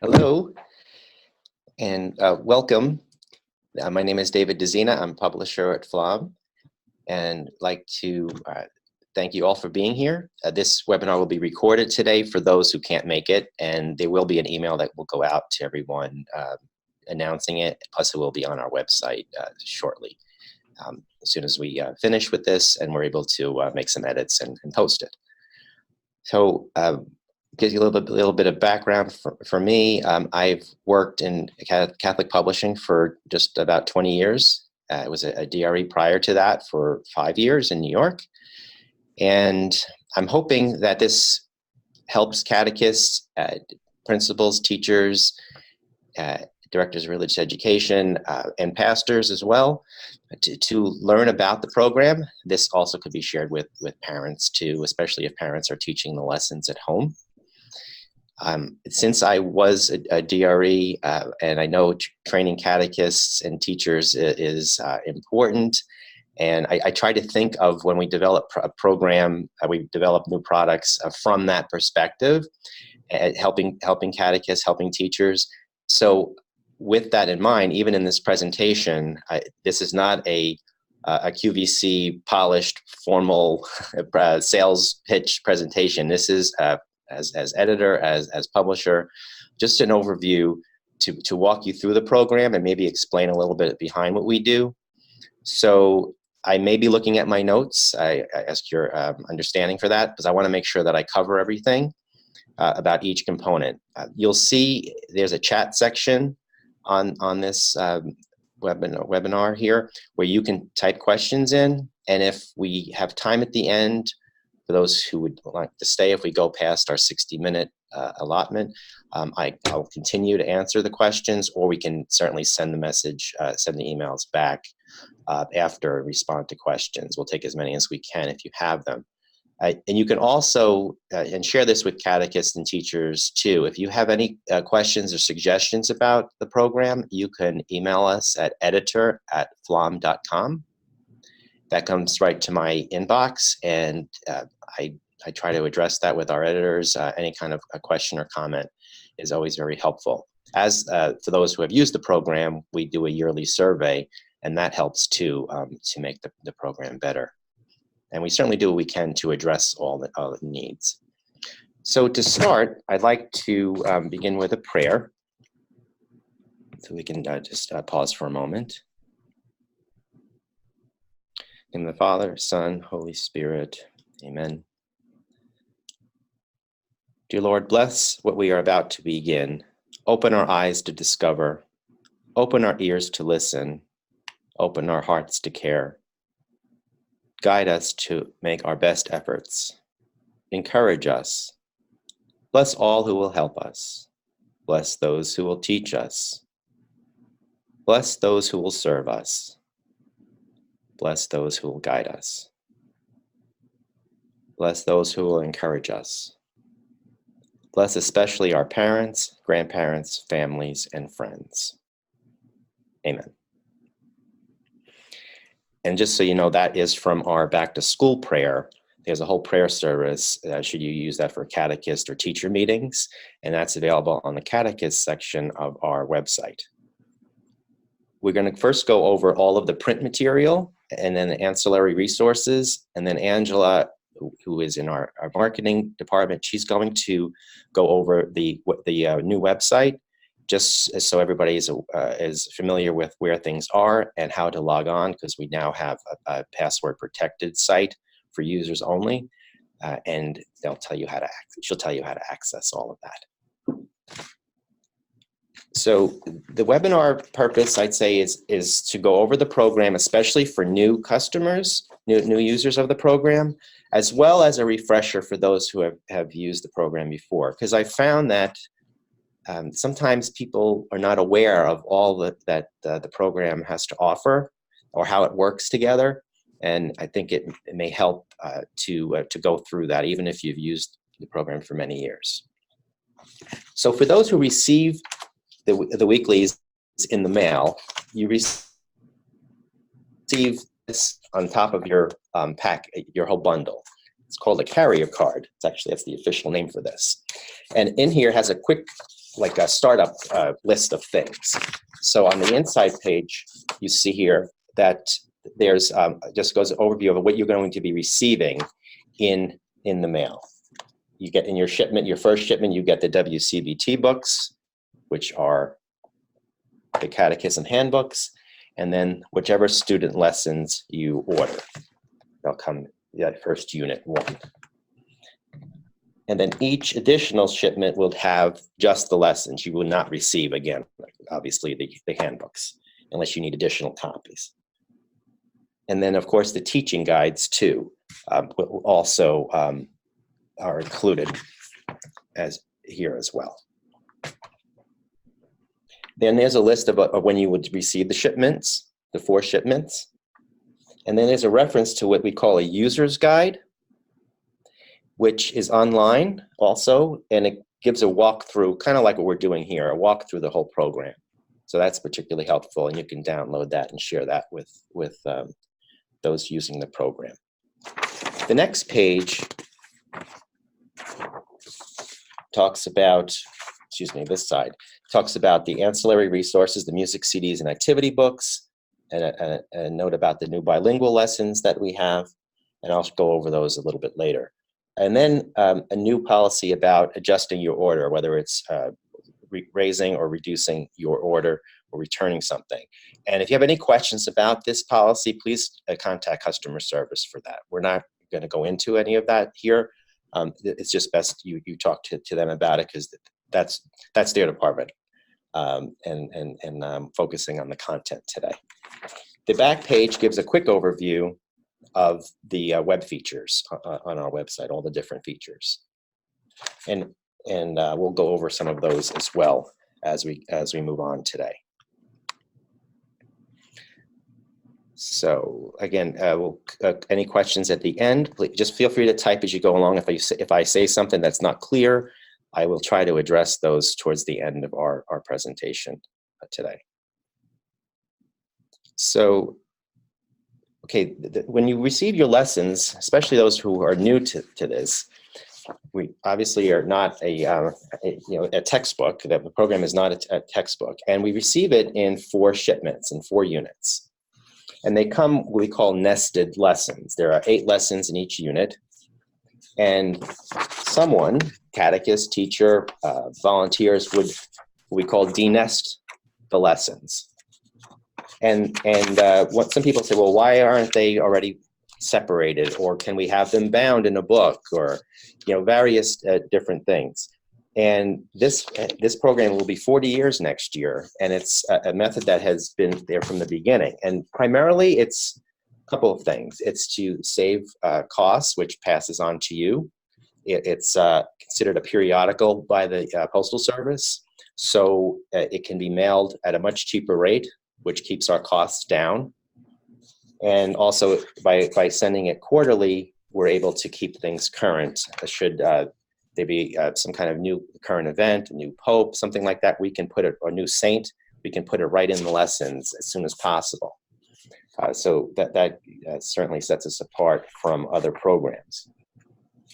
Hello and welcome. My name is David DeZina. I'm publisher at Pflaum, and like to thank you all for being here. This webinar will be recorded today for those who can't make it, and there will be an email that will go out to everyone announcing it. Plus, it will be on our website shortly. As soon as we finish with this and we're able to make some edits and post it. So gives you a little bit of background for me. I've worked in Catholic publishing for just about 20 years. I was a DRE prior to that for 5 years in New York. And I'm hoping that this helps catechists, principals, teachers, directors of religious education, and pastors as well, to learn about the program. This also could be shared with parents too, especially if parents are teaching the lessons at home. Since I was a DRE, and I know training catechists and teachers is important, and I try to think of when we develop a program, we develop new products from that perspective, helping catechists, helping teachers. So with that in mind, even in this presentation, this is not a QVC polished formal sales pitch presentation. This is as editor, as publisher, just an overview to walk you through the program and maybe explain a little bit behind what we do. So I may be looking at my notes. I ask your understanding for that, because I want to make sure that I cover everything about each component. You'll see there's a chat section on this webinar here, where you can type questions in, and if we have time at the end, for those who would like to stay, if we go past our 60-minute allotment, I'll continue to answer the questions, or we can certainly send the message, send the emails back after respond to questions. We'll take as many as we can if you have them. And you can also, and share this with catechists and teachers too, if you have any questions or suggestions about the program, you can email us at editor@pflaum.com. That comes right to my inbox, and I try to address that with our editors. Any kind of a question or comment is always very helpful. As for those who have used the program, we do a yearly survey, and that helps too, to make the program better. And we certainly do what we can to address all the needs. So to start, I'd like to begin with a prayer. So we can just pause for a moment. In the Father, Son, Holy Spirit, amen. Dear Lord, bless what we are about to begin. Open our eyes to discover. Open our ears to listen. Open our hearts to care. Guide us to make our best efforts. Encourage us. Bless all who will help us. Bless those who will teach us. Bless those who will serve us. Bless those who will guide us. Bless those who will encourage us. Bless especially our parents, grandparents, families, and friends. Amen. And just so you know, that is from our back to school prayer. There's a whole prayer service, should you use that for catechist or teacher meetings, and that's available on the catechist section of our website. We're going to first go over all of the print material and then the ancillary resources, and then Angela, who is in our marketing department, she's going to go over the new website, just so everybody is familiar with where things are and how to log on, because we now have a password protected site for users only, and she'll tell you how to access all of that. So the webinar purpose, I'd say, is to go over the program, especially for new customers, new users of the program, as well as a refresher for those who have used the program before, because I found that sometimes people are not aware of all that the program has to offer or how it works together. And I think it may help to go through that, even if you've used the program for many years. So for those who receive the weeklies in the mail, you receive this on top of your pack, your whole bundle. It's called a carrier card. That's the official name for this. And in here has a quick like a startup list of things. So on the inside page, you see here that there's just goes an overview of what you're going to be receiving in the mail. You get in your shipment, your first shipment, you get the WCBT books, which are the catechism handbooks, and then whichever student lessons you order. They'll come that first unit 1. And then each additional shipment will have just the lessons. You will not receive, again, obviously, the handbooks, unless you need additional copies. And then, of course, the teaching guides, too, also are included as here as well. Then there's a list of when you would receive the shipments, the 4 shipments. And then there's a reference to what we call a user's guide, which is online also, and it gives a walkthrough, kind of like what we're doing here, a walk through the whole program. So that's particularly helpful, and you can download that and share that with those using the program. The next page talks about, this side, talks about the ancillary resources, the music CDs and activity books, and a note about the new bilingual lessons that we have, and I'll go over those a little bit later. And then a new policy about adjusting your order, whether it's raising or reducing your order or returning something. And if you have any questions about this policy, please contact customer service for that. We're not going to go into any of that here. It's just best you talk to them about it, because that's their department, and focusing on the content today. The back page gives a quick overview of the web features on our website, all the different features, and we'll go over some of those as well as we move on today. So again, any questions at the end, please just feel free to type as you go along. If I say something that's not clear, I will try to address those towards the end of our presentation today. So, okay, when you receive your lessons, especially those who are new to this, we obviously are not a textbook. The program is not a textbook, and we receive it in 4 shipments, in 4 units. And they come what we call nested lessons. There are 8 lessons in each unit, and someone, catechist, teacher, volunteers, would what we call denest the lessons. And what some people say, well, why aren't they already separated, or can we have them bound in a book, or various different things. And this program will be 40 years next year, and it's a method that has been there from the beginning. And primarily, it's a couple of things. It's to save costs, which passes on to you. It's considered a periodical by the Postal Service, so it can be mailed at a much cheaper rate, which keeps our costs down. And also, by sending it quarterly, we're able to keep things current. Should there be some kind of new current event, a new pope, something like that, we can put it, or a new saint, we can put it right in the lessons as soon as possible. So that certainly sets us apart from other programs.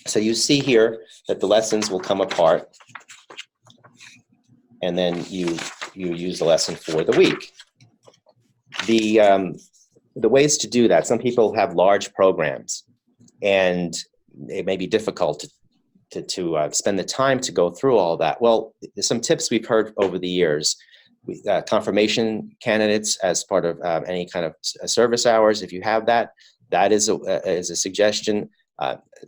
So you see here that the lessons will come apart, and then you use the lesson for the week. The ways to do that, some people have large programs, and it may be difficult to spend the time to go through all that. Well, there's some tips we've heard over the years. Confirmation candidates as part of any kind of service hours, if you have that, that is a suggestion.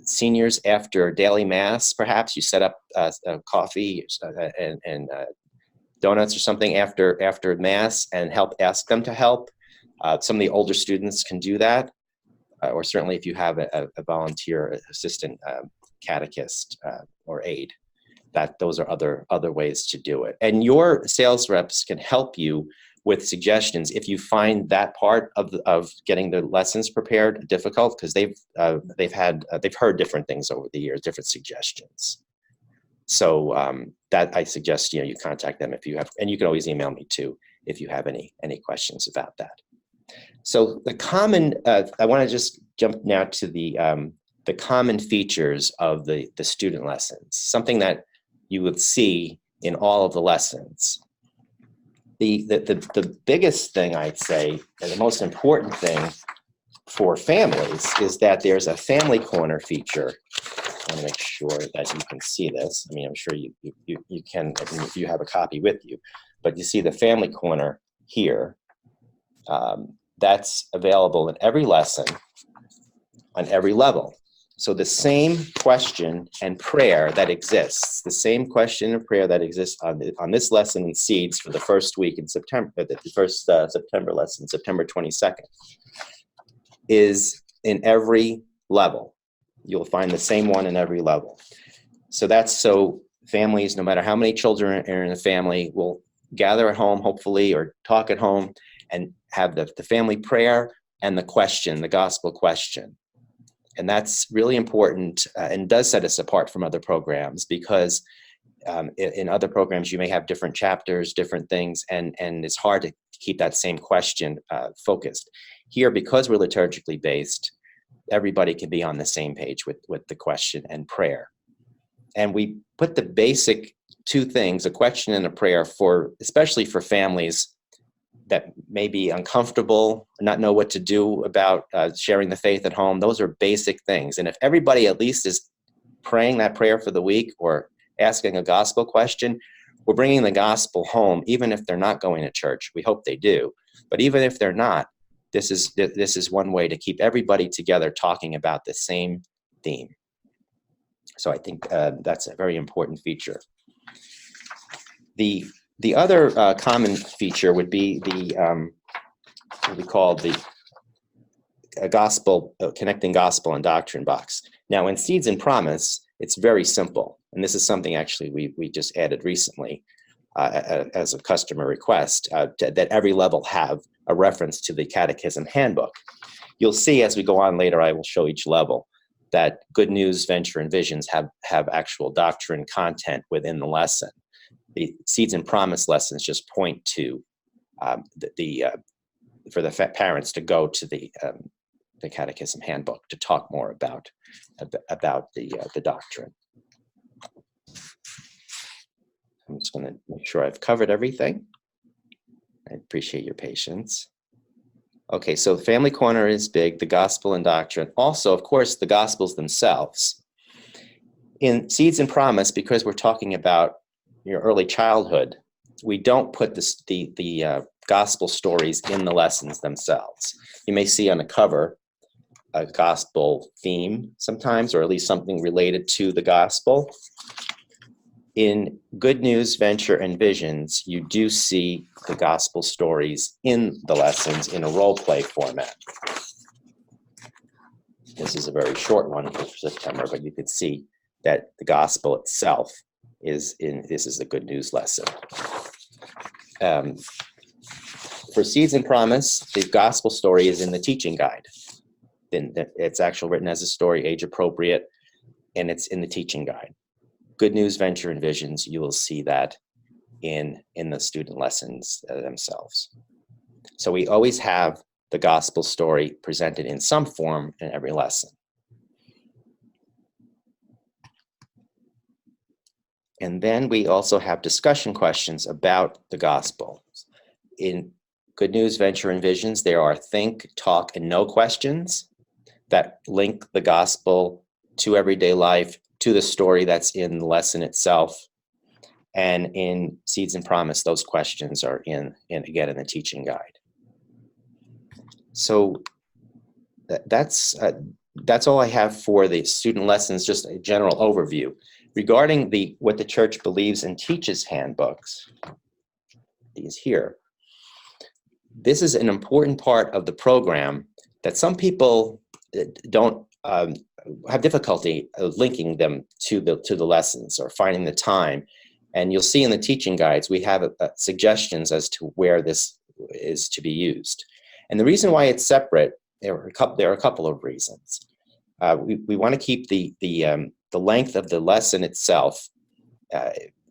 Seniors after daily mass, perhaps you set up a coffee and donuts or something after mass and ask them to help. Some of the older students can do that, or certainly if you have a volunteer assistant catechist or aide, those are other ways to do it. And your sales reps can help you with suggestions if you find that part of getting the lessons prepared difficult, because they've heard different things over the years, different suggestions. So that I suggest you contact them if you have, and you can always email me too if you have any questions about that. So the common, I want to just jump now to the common features of the student lessons. Something that you would see in all of the lessons. The biggest thing I'd say, and the most important thing for families, is that there's a family corner feature. I want to make sure that you can see this. I mean, I'm sure you can if you have a copy with you, but you see the family corner here. That's available in every lesson on every level. So the same question and prayer that exists, the same question and prayer that exists on this lesson in Seeds for the first week in September, the first September lesson, September 22nd, is in every level. You'll find the same one in every level. So that's so families, no matter how many children are in a family, will gather at home, hopefully, or talk at home, and have the family prayer and the question, the gospel question. And that's really important and does set us apart from other programs, because in other programs you may have different chapters, different things, and it's hard to keep that same question focused. Here, because we're liturgically based, everybody can be on the same page with the question and prayer. And we put the basic two things, a question and a prayer, especially for families that may be uncomfortable, not know what to do about sharing the faith at home. Those are basic things. And if everybody at least is praying that prayer for the week or asking a gospel question, we're bringing the gospel home, even if they're not going to church. We hope they do. But even if they're not, this is one way to keep everybody together talking about the same theme. So I think that's a very important feature. The other common feature would be what we call the gospel, connecting gospel and doctrine box. Now, in Seeds and Promise, it's very simple. And this is something actually we just added recently as a customer request, that every level have a reference to the Catechism Handbook. You'll see as we go on later, I will show each level, that Good News, Venture, and Visions have actual doctrine content within the lesson. The Seeds and Promise lessons just point to for the parents to go to the Catechism Handbook to talk more about the doctrine. I'm just going to make sure I've covered everything. I appreciate your patience. Okay, so the Family Corner is big, the gospel and doctrine. Also, of course, the gospels themselves. In Seeds and Promise, because we're talking about your early childhood, we don't put the gospel stories in the lessons themselves. You may see on the cover a gospel theme sometimes, or at least something related to the gospel. In Good News, Venture, and Visions, you do see the gospel stories in the lessons in a role play format. This is a very short one for September, but you can see that the gospel itself this is the Good News lesson. For Seeds and Promise, the gospel story is in the teaching guide. Then it's actually written as a story, age appropriate, and it's in the teaching guide. Good News, Venture, and Visions, you will see that in the student lessons themselves. So we always have the gospel story presented in some form in every lesson. And then we also have discussion questions about the gospel. In Good News, Venture, and Visions, there are think, talk, and know questions that link the gospel to everyday life, to the story that's in the lesson itself. And in Seeds and Promise, those questions are again in the teaching guide. So that's all I have for the student lessons, just a general overview. Regarding what the church believes and teaches handbooks, these here, this is an important part of the program that some people don't have difficulty linking them to the lessons or finding the time. And you'll see in the teaching guides, we have suggestions as to where this is to be used. And the reason why it's separate, there are a couple of reasons. We want to keep the length of the lesson itself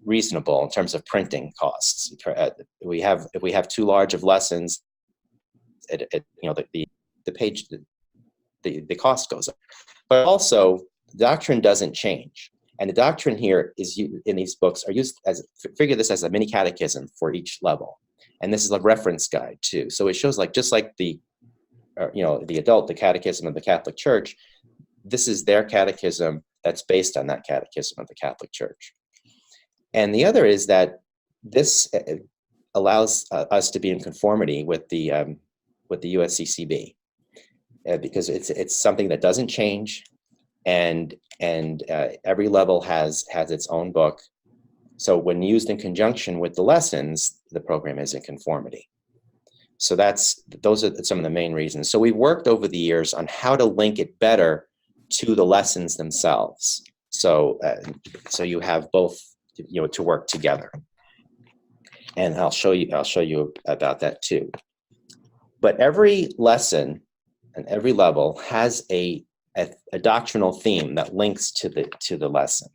reasonable in terms of printing costs. If we have too large of lessons, the cost goes up. But also, the doctrine doesn't change. And the doctrine here in these books are used figure this as a mini catechism for each level. And this is a reference guide too. So it shows just like the catechism of the Catholic Church, this is their catechism that's based on that catechism of the Catholic Church. And the other is that this allows us to be in conformity with the USCCB, because it's something that doesn't change, and every level has its own book. So when used in conjunction with the lessons, the program is in conformity. So those are some of the main reasons. So we've worked over the years on how to link it better to the lessons themselves. So you have both, to work together. And I'll show you about that too. But every lesson and every level has a doctrinal theme that links to the lesson.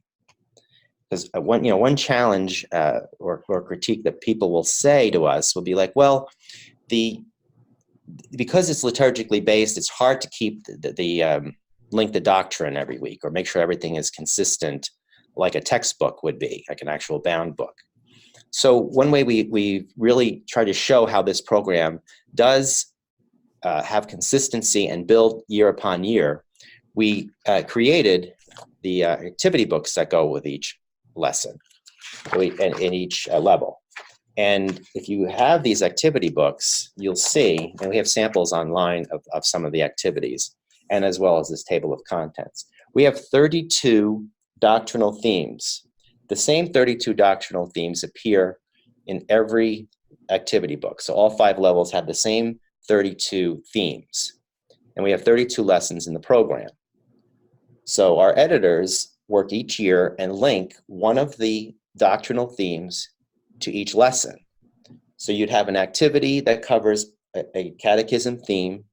Because one challenge or critique that people will say to us will be like, well, because it's liturgically based, it's hard to keep the link the doctrine every week or make sure everything is consistent like a textbook would be, like an actual bound book. So one way we really try to show how this program does have consistency and build year upon year, we created the activity books that go with each lesson and in each level. And if you have these activity books, you'll see, and we have samples online of some of the activities, and as well as this table of contents. We have 32 doctrinal themes. The same 32 doctrinal themes appear in every activity book. So all 5 levels have the same 32 themes. And we have 32 lessons in the program. So our editors work each year and link one of the doctrinal themes to each lesson. So you'd have an activity that covers a catechism theme.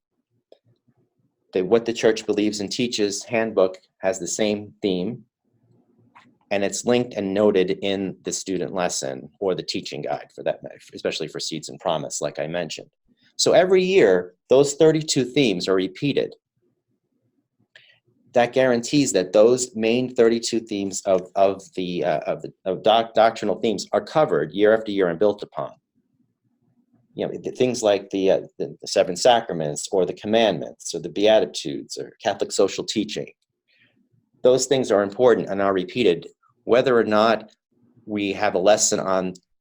What the Church Believes and Teaches handbook has the same theme, and it's linked and noted in the student lesson or the teaching guide for that, especially for Seeds and Promise, like I mentioned. So every year, those 32 themes are repeated. That guarantees that those main 32 themes of doctrinal themes are covered year after year and built upon. Things like the 7 sacraments or the commandments or the Beatitudes or Catholic social teaching. Those things are important and are repeated, whether or not we have a lesson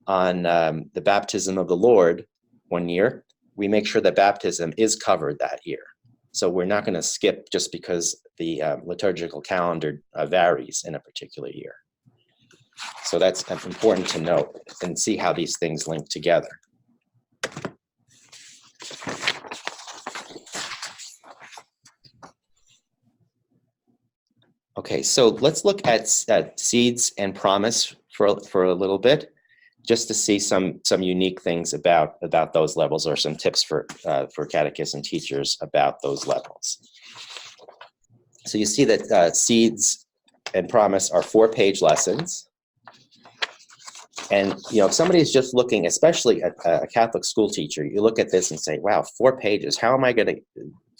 on the baptism of the Lord one year. We make sure that baptism is covered that year. So we're not going to skip just because the liturgical calendar varies in a particular year. So that's important to note and see how these things link together. Okay, so let's look at Seeds and Promise for a little bit, just to see some unique things about those levels, or some tips for catechism teachers about those levels. So you see that Seeds and Promise are 4-page lessons. And if somebody is just looking, especially a Catholic school teacher, you look at this and say, wow, 4 pages, how am I going to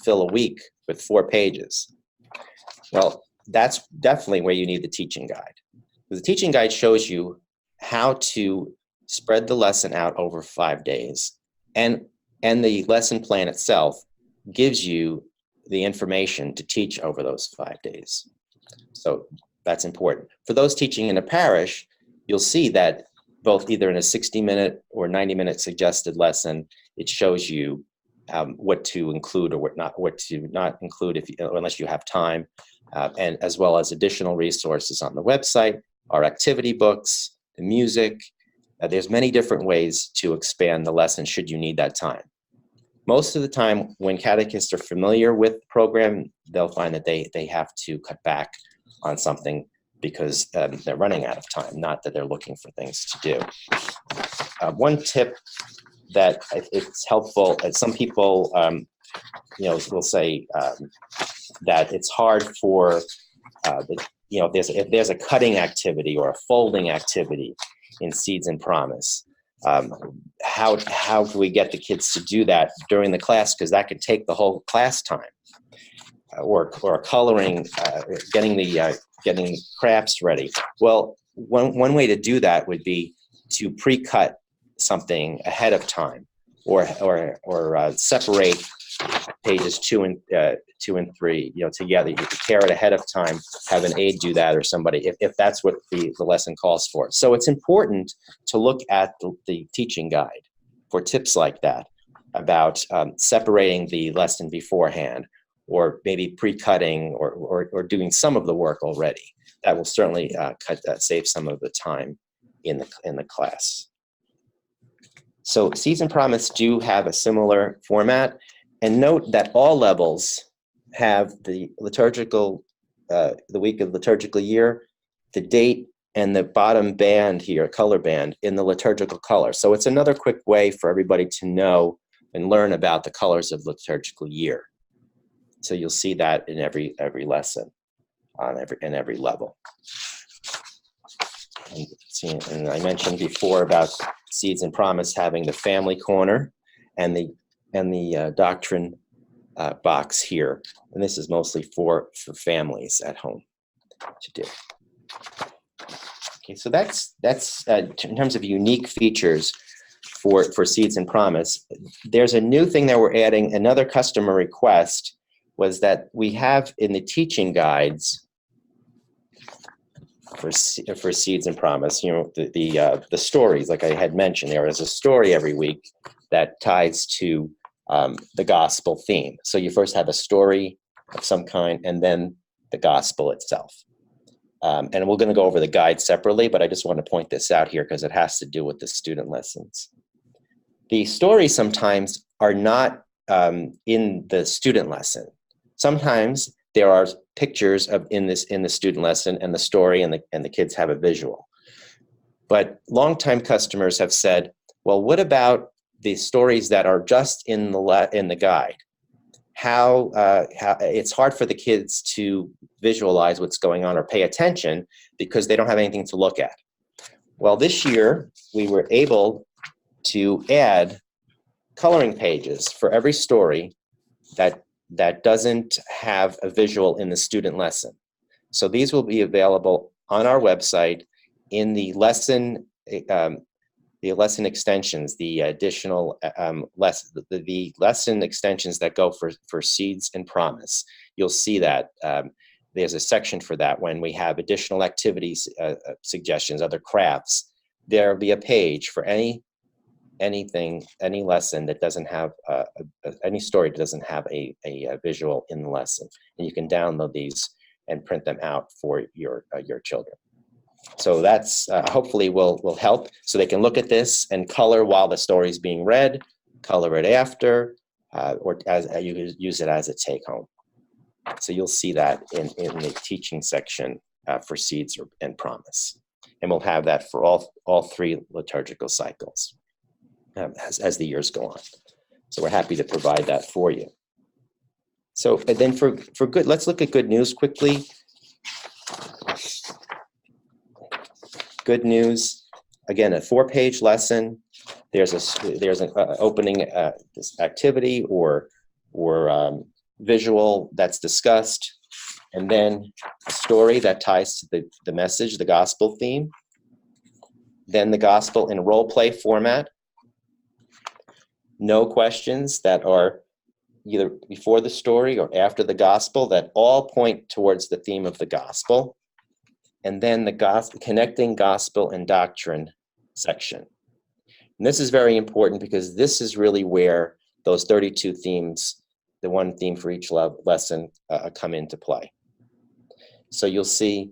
fill a week with 4 pages? Well, that's definitely where you need the teaching guide. The teaching guide shows you how to spread the lesson out over 5 days. And the lesson plan itself gives you the information to teach over those 5 days. So that's important. For those teaching in a parish, you'll see that both either in a 60-minute or 90-minute suggested lesson, it shows you what to include or what to not include unless you have time, and as well as additional resources on the website, our activity books, the music. There's many different ways to expand the lesson should you need that time. Most of the time, when catechists are familiar with the program, they'll find that they have to cut back on something because they're running out of time, not that they're looking for things to do. One tip that it's helpful, and some people will say that it's hard for if there's a cutting activity or a folding activity in Seeds and Promise, how can we get the kids to do that during the class, because that could take the whole class time. or coloring, getting crafts ready. Well, one way to do that would be to pre-cut something ahead of time, or separate pages 2 and 3, together. You could tear it ahead of time, have an aide do that, or somebody, if that's what the lesson calls for. So it's important to look at the teaching guide for tips like that, about separating the lesson beforehand, or maybe pre-cutting, or doing some of the work already. That will certainly save some of the time in the class. So Seeds and Promise do have a similar format, and note that all levels have the liturgical, the week of liturgical year, the date, and the bottom band here, color band, in the liturgical color. So it's another quick way for everybody to know and learn about the colors of liturgical year. So you'll see that in every lesson, in every level. And I mentioned before about Seeds and Promise having the family corner and the doctrine box here, and this is mostly for families at home to do. Okay, so that's in terms of unique features for Seeds and Promise. There's a new thing that we're adding. Another customer request was that we have in the teaching guides for Seeds and Promise, the stories, like I had mentioned. There is a story every week that ties to the gospel theme. So you first have a story of some kind, and then the gospel itself. And we're going to go over the guide separately, but I just want to point this out here because it has to do with the student lessons. The stories sometimes are not in the student lesson. Sometimes there are pictures in the student lesson and the story, and the kids have a visual. But longtime customers have said, well, what about the stories that are just in the guide? How it's hard for the kids to visualize what's going on or pay attention because they don't have anything to look at. Well, this year we were able to add coloring pages for every story that doesn't have a visual in the student lesson. So these will be available on our website in the lesson extensions, the additional the lesson extensions that go for Seeds and Promise. You'll see that there's a section for that. When we have additional activities, suggestions, other crafts, there'll be a page for any lesson that doesn't have any story that doesn't have a visual in the lesson, and you can download these and print them out for your children. So that's hopefully will help, so they can look at this and color while the story is being read, color it after, or as you use it as a take home. So you'll see that in the teaching section for Seeds and Promise, and we'll have that for all 3 liturgical cycles as the years go on. So we're happy to provide that for you. So and then for good, let's look at good news quickly. Good news, again, a 4-page lesson. There's an opening this activity or visual that's discussed, and then a story that ties to the message, the gospel theme. Then the gospel in role play format. No questions that are either before the story or after the gospel that all point towards the theme of the gospel. And then the connecting gospel and doctrine section. And this is very important because this is really where those 32 themes, the one theme for each lesson, come into play. So you'll see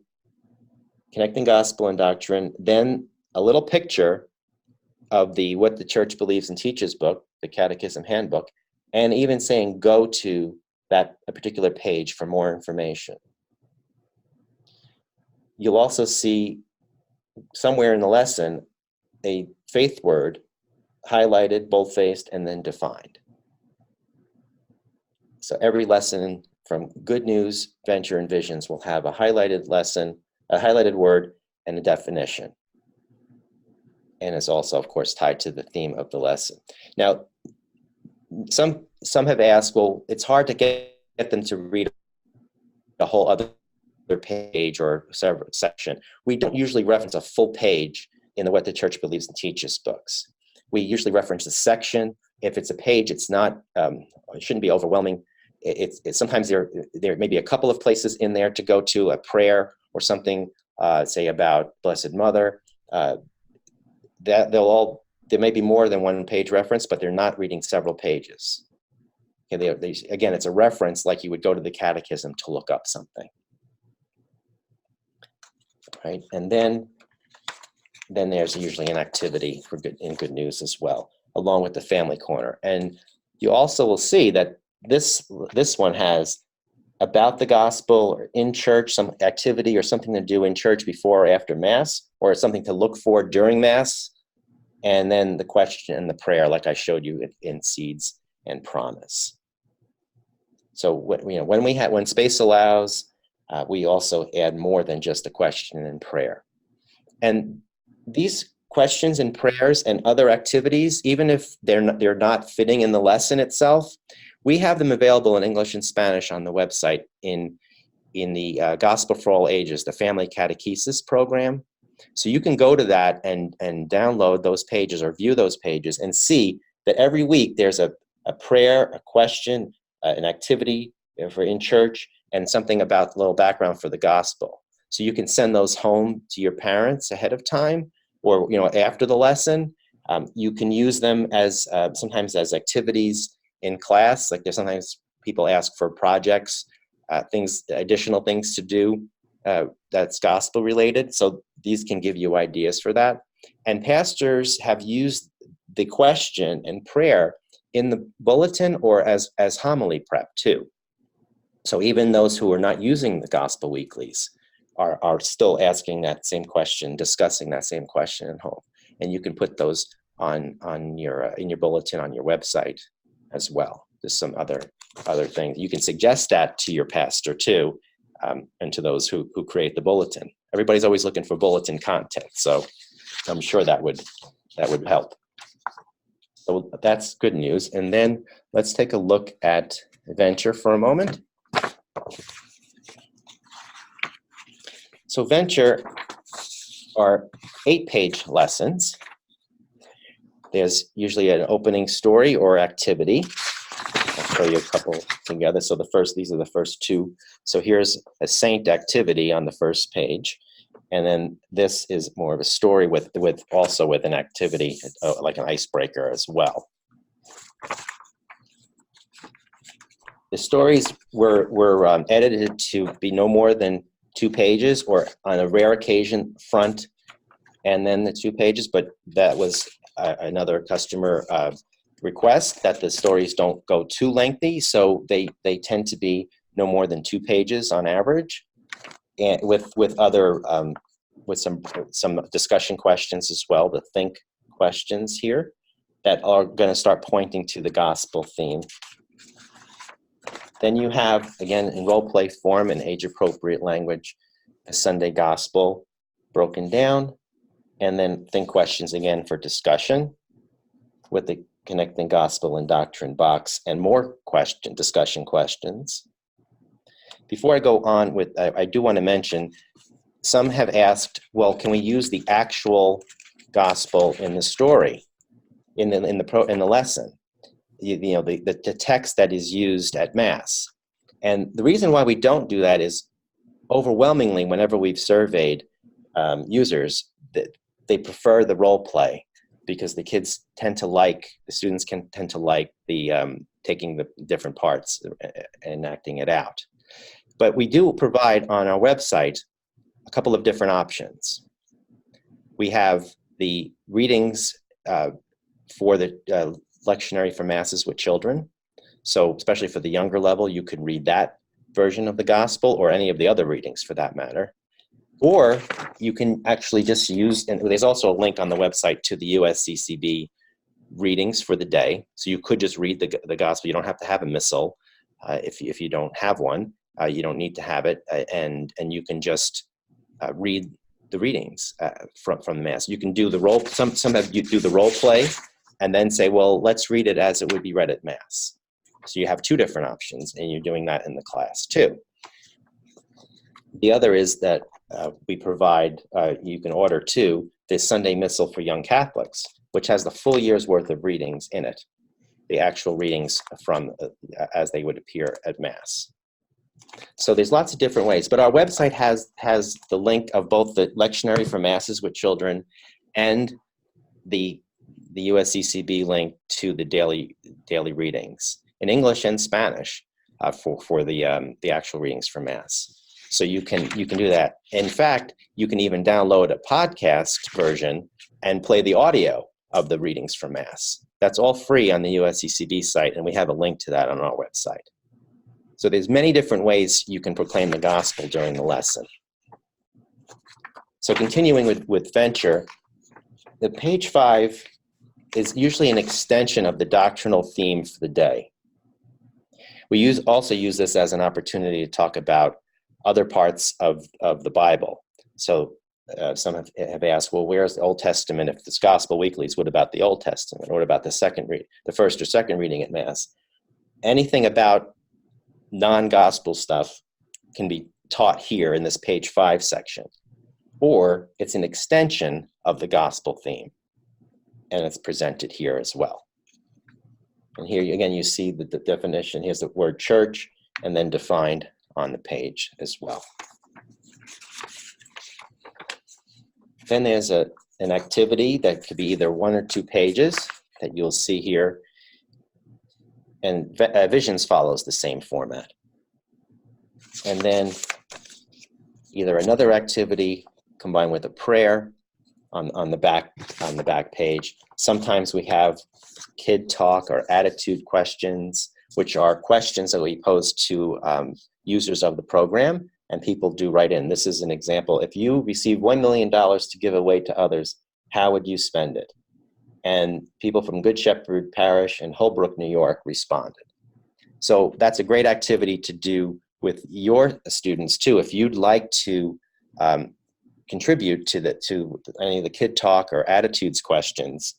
connecting gospel and doctrine, then a little picture of What the Church Believes and Teaches book, the Catechism Handbook, and even saying go to a particular page for more information. You'll also see somewhere in the lesson a faith word highlighted, bold-faced, and then defined. So every lesson from Good News, Venture, and Visions will have a highlighted lesson, a highlighted word, and a definition. And it's also, of course, tied to the theme of the lesson. Now, some have asked, well, it's hard to get them to read a whole other page or separate section. We don't usually reference a full page in the What the Church Believes and Teaches books. We usually reference a section. If it's a page, it's not, it shouldn't be overwhelming. It's sometimes there may be a couple of places in there to go to, a prayer or something, say about Blessed Mother. That there may be more than one page reference, but they're not reading several pages. Okay, again, it's a reference like you would go to the catechism to look up something. Right, and then there's usually an activity for good news as well, along with the family corner. And you also will see that this one has about the gospel or in church, some activity or something to do in church before or after Mass, or something to look for during Mass, and then the question and the prayer, like I showed you in Seeds and Promise. So when space allows, we also add more than just a question and prayer. And these questions and prayers and other activities, even if they're not fitting in the lesson itself, we have them available in English and Spanish on the website in the Gospel for All Ages, the Family Catechesis program. So you can go to that and download those pages or view those pages and see that every week there's a prayer, a question, an activity for in church, and something about a little background for the gospel. So you can send those home to your parents ahead of time, or after the lesson. You can use them as sometimes as activities in class. Like there's sometimes people ask for projects, additional things to do that's gospel related. So these can give you ideas for that. And pastors have used the question and prayer in the bulletin or as homily prep too. So even those who are not using the gospel weeklies are still asking that same question, discussing that same question at home. And you can put those on your in your bulletin on your website as well. There's some other things. You can suggest that to your pastor too, and to those who create the bulletin. Everybody's always looking for bulletin content, so I'm sure that would help. So that's good news. And then let's take a look at Venture for a moment. So Venture are 8-page lessons. There's usually an opening story or activity. I'll show you a couple together. So these are the first two. So here's a saint activity on the first page. And then this is more of a story with an activity, like an icebreaker as well. The stories were edited to be no more than 2 pages, or on a rare occasion, front and then the 2 pages. But that was another customer request, that the stories don't go too lengthy. So they tend to be no more than 2 pages on average, and with some discussion questions as well, the think questions here that are going to start pointing to the gospel theme. Then you have, again, in role play form and age-appropriate language, the Sunday gospel broken down, and then think questions again for discussion with the connecting gospel and doctrine box, and more discussion questions. Before I go on with, I do want to mention, some have asked, well, can we use the actual gospel in the story, in the lesson? The text that is used at Mass. And the reason why we don't do that is, overwhelmingly, whenever we've surveyed users, that they prefer the role play, because the students can tend to like the taking the different parts and acting it out. But we do provide on our website a couple of different options. We have the readings for the lectionary for Masses with children. So especially for the younger level, you could read that version of the gospel, or any of the other readings for that matter. Or you can actually just use, and there's also a link on the website to the USCCB readings for the day. So you could just read the gospel. You don't have to have a missal. If you don't have one, you don't need to have it. And you can just read the readings from the Mass. You can do the role. Some have you do the role play, and then say, well, let's read it as it would be read at Mass. So you have 2 different options, and you're doing that in the class too. The other is that we provide, you can order too, the Sunday Missal for Young Catholics, which has the full year's worth of readings in it, the actual readings from as they would appear at Mass. So there's lots of different ways, but our website has the link of both the lectionary for Masses with children and the USCCB link to the daily readings in English and Spanish for the actual readings for Mass. So you can do that. In fact, you can even download a podcast version and play the audio of the readings for Mass. That's all free on the USCCB site, and we have a link to that on our website. So there's many different ways you can proclaim the gospel during the lesson. So continuing with Venture, the page 5 is usually an extension of the doctrinal theme for the day. We also use this as an opportunity to talk about other parts of the Bible. So some have asked, well, where's the Old Testament? If it's Gospel Weeklies, what about the Old Testament? What about the first or second reading at Mass? Anything about non-gospel stuff can be taught here in this page 5 section, or it's an extension of the gospel theme, and it's presented here as well. And here again, you see the definition. Here's the word church, and then defined on the page as well. Then there's an activity that could be either 1 or 2 pages that you'll see here. And Visions follows the same format. And then either another activity combined with a prayer on the back page. Sometimes we have kid talk or attitude questions, which are questions that we pose to users of the program, and people do write in. This is an example. If you receive $1 million to give away to others, how would you spend it? And people from Good Shepherd Parish in Holbrook, New York responded. So that's a great activity to do with your students too. If you'd like to contribute to any of the kid talk or attitudes questions,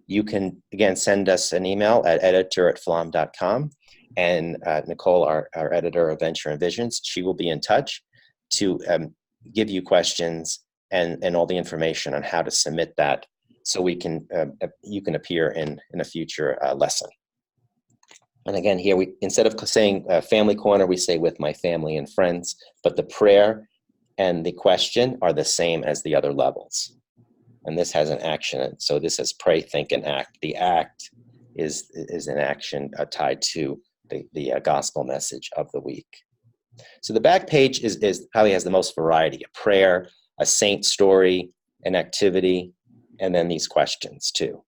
you can, again, send us an email at editor@pflaum.com. And Nicole, our editor of Venture and Visions, she will be in touch to give you questions and all the information on how to submit that, so you can appear in a future lesson. And again, here instead of saying family corner, we say with my family and friends, but the prayer and the question are the same as the other levels. And this has an action. So this says pray, think, and act. The act is an action tied to the gospel message of the week. So the back page is probably has the most variety: a prayer, a saint story, an activity, and then these questions too.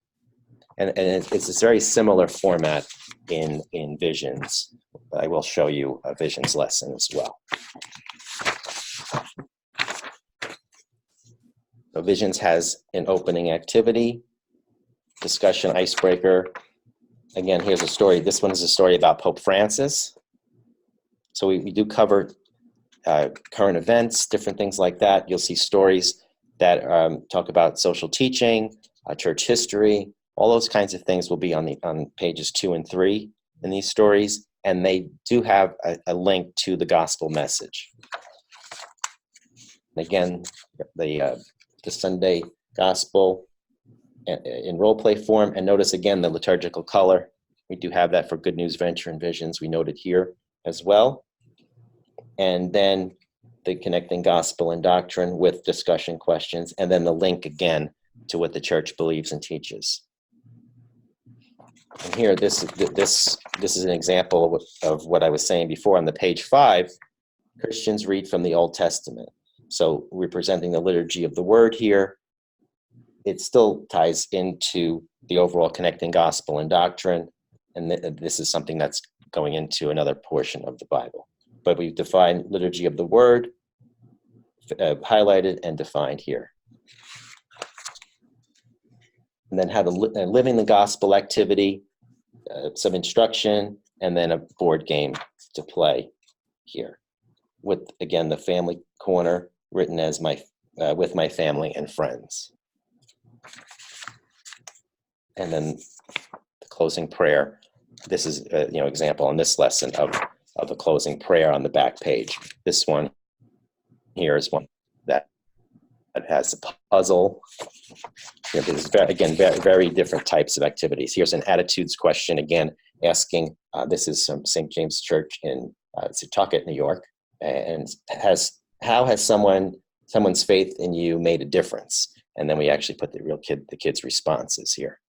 And it's this very similar format in Visions. I will show you a Visions lesson as well. So Visions has an opening activity, discussion icebreaker. Again, here's a story. This one is a story about Pope Francis. So we do cover current events, different things like that. You'll see stories that talk about social teaching, church history. All those kinds of things will be on pages 2 and 3 in these stories, and they do have a link to the gospel message. And again, the Sunday gospel in role play form, and notice again the liturgical color. We do have that for Good News, Venture, and Visions. We noted here as well. And then the connecting gospel and doctrine with discussion questions, and then the link again to what the church believes and teaches. And here, this is an example of what I was saying before. On the page 5, Christians read from the Old Testament. So we're presenting the liturgy of the word here. It still ties into the overall connecting gospel and doctrine, and this is something that's going into another portion of the Bible. But we've defined liturgy of the word, highlighted and defined here. And then how to living the gospel activity, some instruction, and then a board game to play here. With, again, the family corner written as with my family and friends. And then the closing prayer. This is example in this lesson of a closing prayer on the back page. This one here is one that has a puzzle. There's, again, very different types of activities. Here's an attitudes question, again, asking, this is from St. James Church in Setauket, New York, and how has someone's faith in you made a difference? And then we actually put the kids' responses here.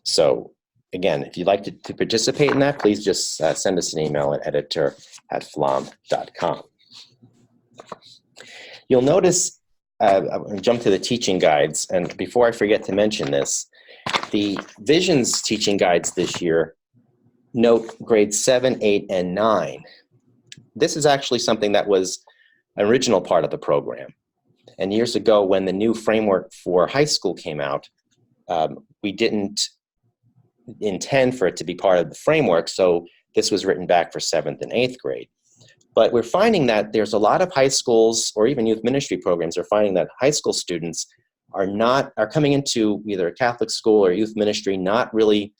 So again, if you'd like to participate in that, please just send us an email at editor@pflaum.com. You'll notice, I'm going to jump to the teaching guides, and before I forget to mention this, the Visions teaching guides this year note grades 7, 8, and 9. This is actually something that was an original part of the program. And years ago, when the new framework for high school came out, we didn't intend for it to be part of the framework, so this was written back for 7th and 8th grade. But we're finding that there's a lot of high schools or even youth ministry programs are finding that high school students are coming into either a Catholic school or youth ministry not really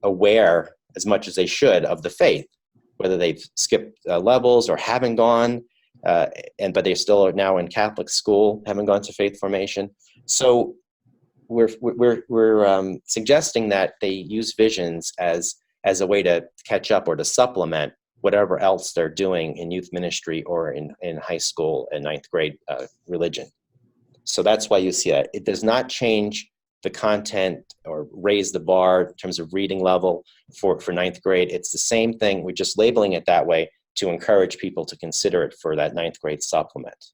aware as much as they should of the faith, whether they've skipped levels or haven't gone, but they still are now in Catholic school, haven't gone to faith formation. So we're suggesting that they use Visions as a way to catch up or to supplement whatever else they're doing in youth ministry or in high school and 9th grade religion. So that's why you see that. It does not change the content or raise the bar in terms of reading level for 9th grade. It's the same thing. We're just labeling it that way to encourage people to consider it for that 9th grade supplement.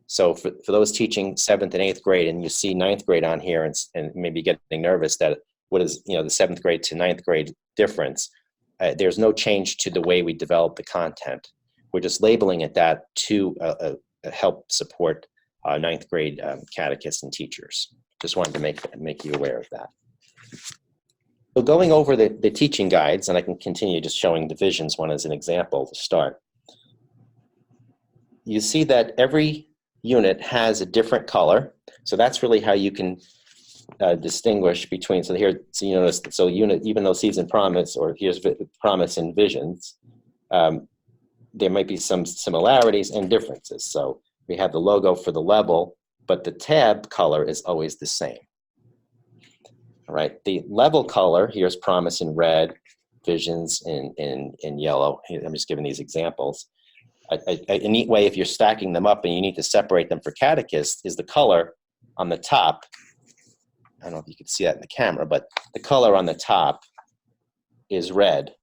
So for those teaching 7th and 8th grade, and you see 9th grade on here and maybe getting nervous that what is the 7th grade to 9th grade difference, there's no change to the way we develop the content. We're just labeling it that to help support 9th grade catechists and teachers. Just wanted to make you aware of that. So going over the teaching guides, and I can continue just showing the Visions one as an example to start. You see that every unit has a different color. So that's really how you can distinguish between, so here, so you notice, so unit, even though Seeds and Promise, or here's Promise and Visions, there might be some similarities and differences. So we have the logo for the level, but the tab color is always the same. All right, the level color, here's Promise in red, Visions in yellow. I'm just giving these examples. A neat way, if you're stacking them up and you need to separate them for catechists, is the color on the top. I don't know if you can see that in the camera, but the color on the top is red,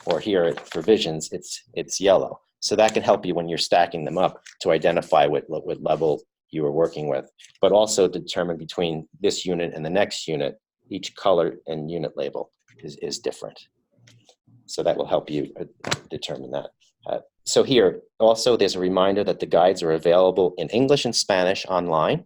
or here for Visions, it's yellow. So that can help you when you're stacking them up to identify what level you are working with, but also determine between this unit and the next unit, each color and unit label is different. So that will help you determine that. So here, also, there's a reminder that the guides are available in English and Spanish online.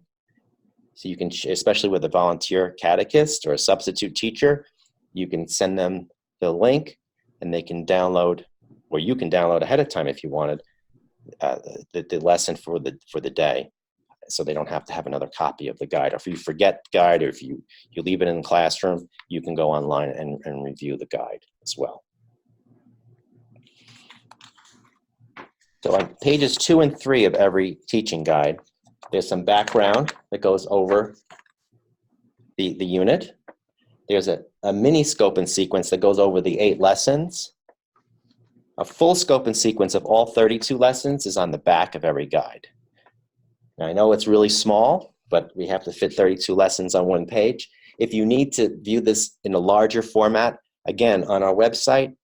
So you can, especially with a volunteer catechist or a substitute teacher, you can send them the link and they can download, or you can download ahead of time if you wanted, the lesson for the day. So they don't have to have another copy of the guide. Or if you forget the guide, or if you leave it in the classroom, you can go online and review the guide as well. So on pages 2 and 3 of every teaching guide, there's some background that goes over the unit. There's a mini scope and sequence that goes over the 8 lessons. A full scope and sequence of all 32 lessons is on the back of every guide. Now, I know it's really small, but we have to fit 32 lessons on one page. If you need to view this in a larger format, again, on our website,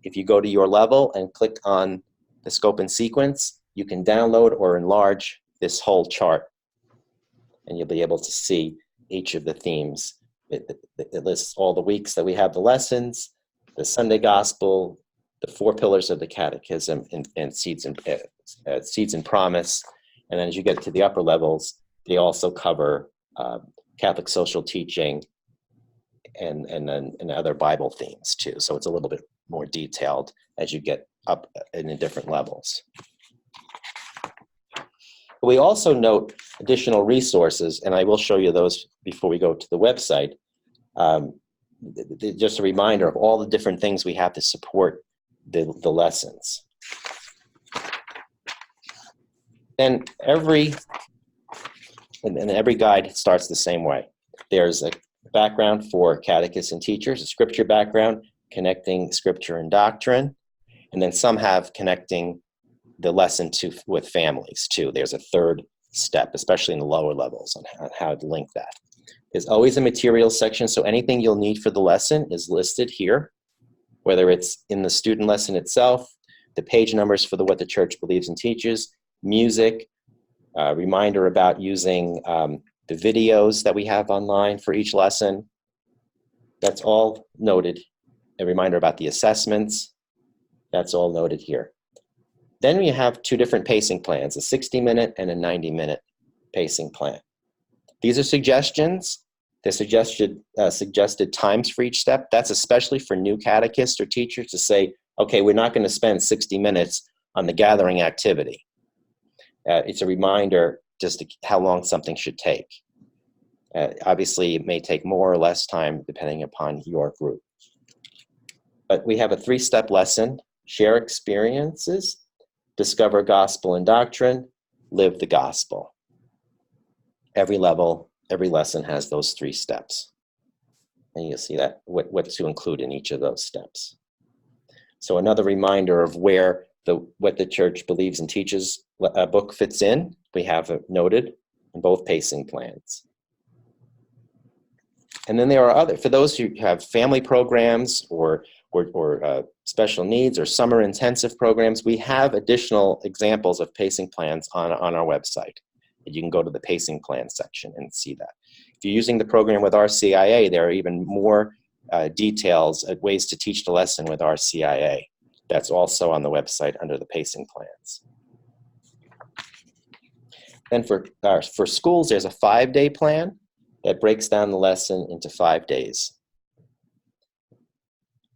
if you go to your level and click on the scope and sequence, you can download or enlarge this whole chart, and you'll be able to see each of the themes. It lists all the weeks that we have the lessons, the Sunday Gospel, the 4 pillars of the Catechism, and Seeds and Promise. And then as you get to the upper levels, they also cover Catholic social teaching and other Bible themes too. So it's a little bit more detailed as you get up in the different levels. We also note additional resources, and I will show you those before we go to the website. Just a reminder of all the different things we have to support the lessons. Then every guide starts the same way. There's a background for catechists and teachers, a scripture background, connecting scripture and doctrine, and then some have connecting the lesson with families too. There's a third step, especially in the lower levels, on how to link that. There's always a materials section, so anything you'll need for the lesson is listed here, whether it's in the student lesson itself, the page numbers for what the church believes and teaches, music, reminder about using the videos that we have online for each lesson. That's all noted. A reminder about the assessments. That's all noted here. Then we have two different pacing plans, a 60-minute and a 90-minute pacing plan. These are suggestions. They're suggested times for each step. That's especially for new catechists or teachers to say, okay, we're not going to spend 60 minutes on the gathering activity. It's a reminder just to how long something should take. Obviously, it may take more or less time depending upon your group. But we have a 3-step lesson: share experiences, discover gospel and doctrine, live the gospel. Every level, every lesson has those 3 steps. And you'll see that what to include in each of those steps. So another reminder of where what the church believes and teaches book fits in, we have it noted in both pacing plans. And then there are for those who have family programs or special needs or summer intensive programs, we have additional examples of pacing plans on our website. You can go to the pacing plan section and see that. If you're using the program with RCIA, there are even more details, ways to teach the lesson with RCIA. That's also on the website under the pacing plans. Then for schools, there's a 5-day plan that breaks down the lesson into 5 days.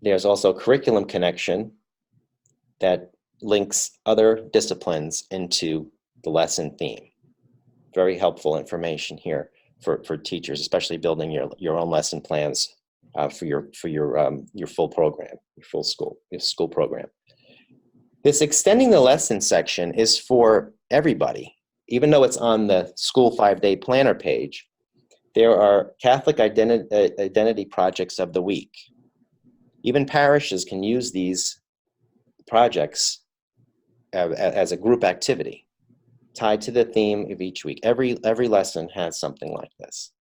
There's also curriculum connection that links other disciplines into the lesson theme. Very helpful information here for teachers, especially building your own lesson plans for your full program, your school program. This extending the lesson section is for everybody. Even though it's on the school 5-day planner page, there are Catholic identity projects of the week. Even parishes can use these projects as a group activity tied to the theme of each week. Every lesson has something like this.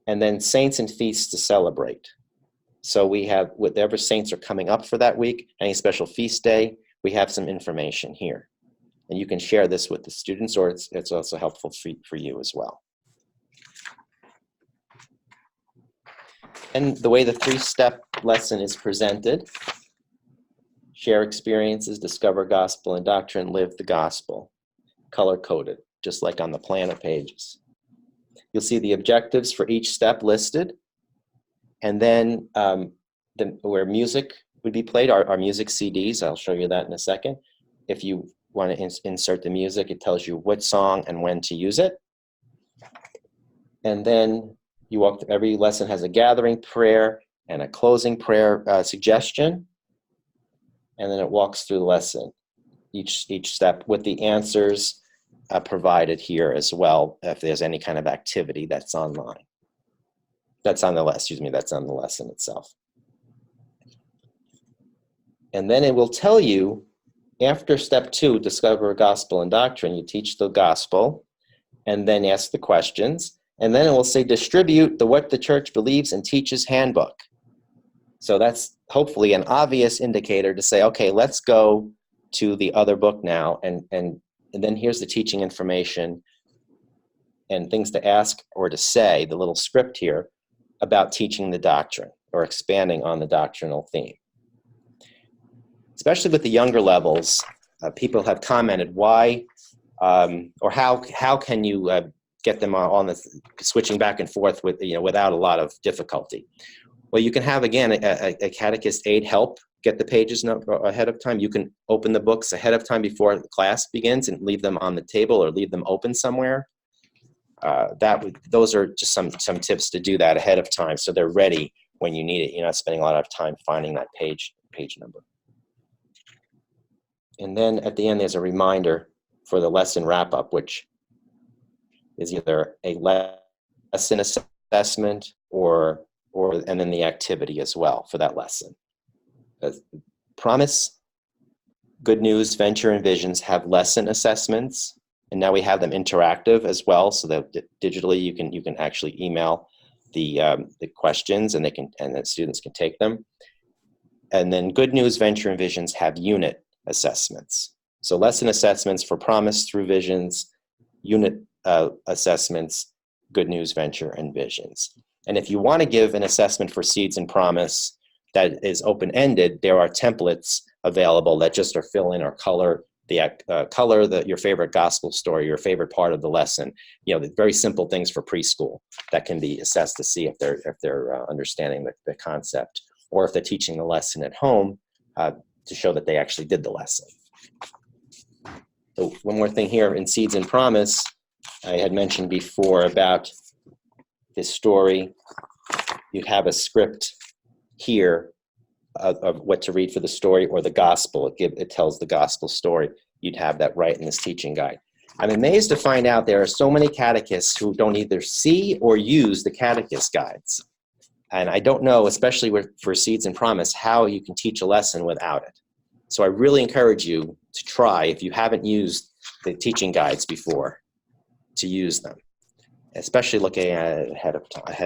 And then saints and feasts to celebrate. So we have whatever saints are coming up for that week, any special feast day, we have some information here. And you can share this with the students, or it's also helpful for you as well. And the way the 3-step lesson is presented: share experiences, discover gospel and doctrine, live the gospel. Color-coded, just like on the planner pages. You'll see the objectives for each step listed, and then where music would be played, our music CDs. I'll show you that in a second. If you want to insert the music, it tells you what song and when to use it. And then you walk through, every lesson has a gathering prayer and a closing prayer suggestion, and then it walks through the lesson, each step with the answers provided here as well, if there's any kind of activity that's online. That's on the lesson itself. And then it will tell you, after step 2, discover gospel and doctrine, you teach the gospel and then ask the questions. And then it will say, distribute the What the Church Believes and Teaches handbook. So that's hopefully an obvious indicator to say, okay, let's go to the other book now, and then here's the teaching information and things to ask or to say, the little script here, about teaching the doctrine or expanding on the doctrinal theme. Especially with the younger levels, people have commented why or how can you get them on the switching back and forth without a lot of difficulty. Well, you can have, again, a catechist aid help get the pages ahead of time. You can open the books ahead of time before the class begins and leave them on the table or leave them open somewhere. Those are just some tips to do that ahead of time so they're ready when you need it. You're not spending a lot of time finding that page number. And then at the end, there's a reminder for the lesson wrap-up, which is either a lesson assessment or and then the activity as well for that lesson. Promise, Good News, Venture, and Visions have lesson assessments, and now we have them interactive as well, so that digitally you can actually email the questions, and the students can take them. And then Good News, Venture, and Visions have unit assessments. So lesson assessments for Promise through Visions, unit assessments, Good News, Venture, and Visions. And if you want to give an assessment for Seeds and Promise that is open-ended, there are templates available that just are fill in or color your favorite gospel story, your favorite part of the lesson. The very simple things for preschool that can be assessed to see if they're understanding the concept, or if they're teaching the lesson at home to show that they actually did the lesson. So one more thing here in Seeds and Promise, I had mentioned before about this story. You'd have a script here of what to read for the story, or the gospel. It tells the gospel story. You'd have that right in this teaching guide. I'm amazed to find out there are so many catechists who don't either see or use the catechist guides. And I don't know, especially for Seeds and Promise, how you can teach a lesson without it. So I really encourage you to try, if you haven't used the teaching guides before, to use them, especially looking at it ahead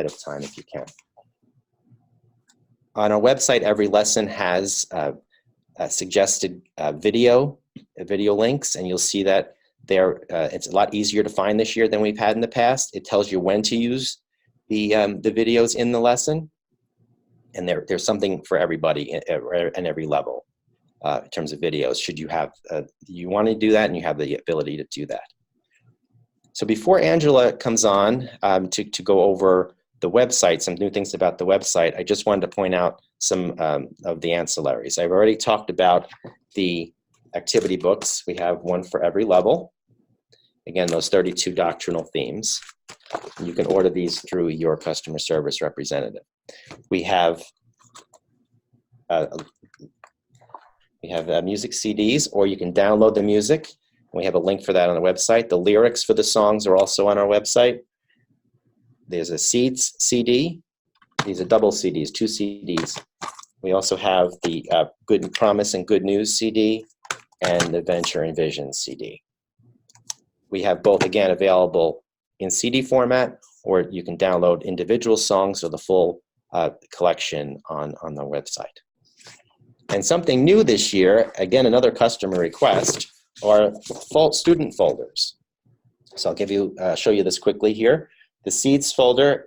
of time if you can. On our website, every lesson has suggested video links, and you'll see that it's a lot easier to find this year than we've had in the past. It tells you when to use the videos in the lesson, and there's something for everybody and every level in terms of videos. Should you have you want to do that, and you have the ability to do that. So before Angela comes on to go over the website, some new things about the website, I just wanted to point out some of the ancillaries. I've already talked about the activity books. We have one for every level. Again, those 32 doctrinal themes. You can order these through your customer service representative. We have music CDs, or you can download the music. We have a link for that on the website. The lyrics for the songs are also on our website. There's a Seeds CD. These are double CDs, 2 CDs. We also have the Good Promise and Good News CD and the Venture and Vision CD. We have both, again, available in CD format, or you can download individual songs or the full collection on the website. And something new this year, again, another customer request, are student folders. So I'll show you this quickly here. The Seeds folder,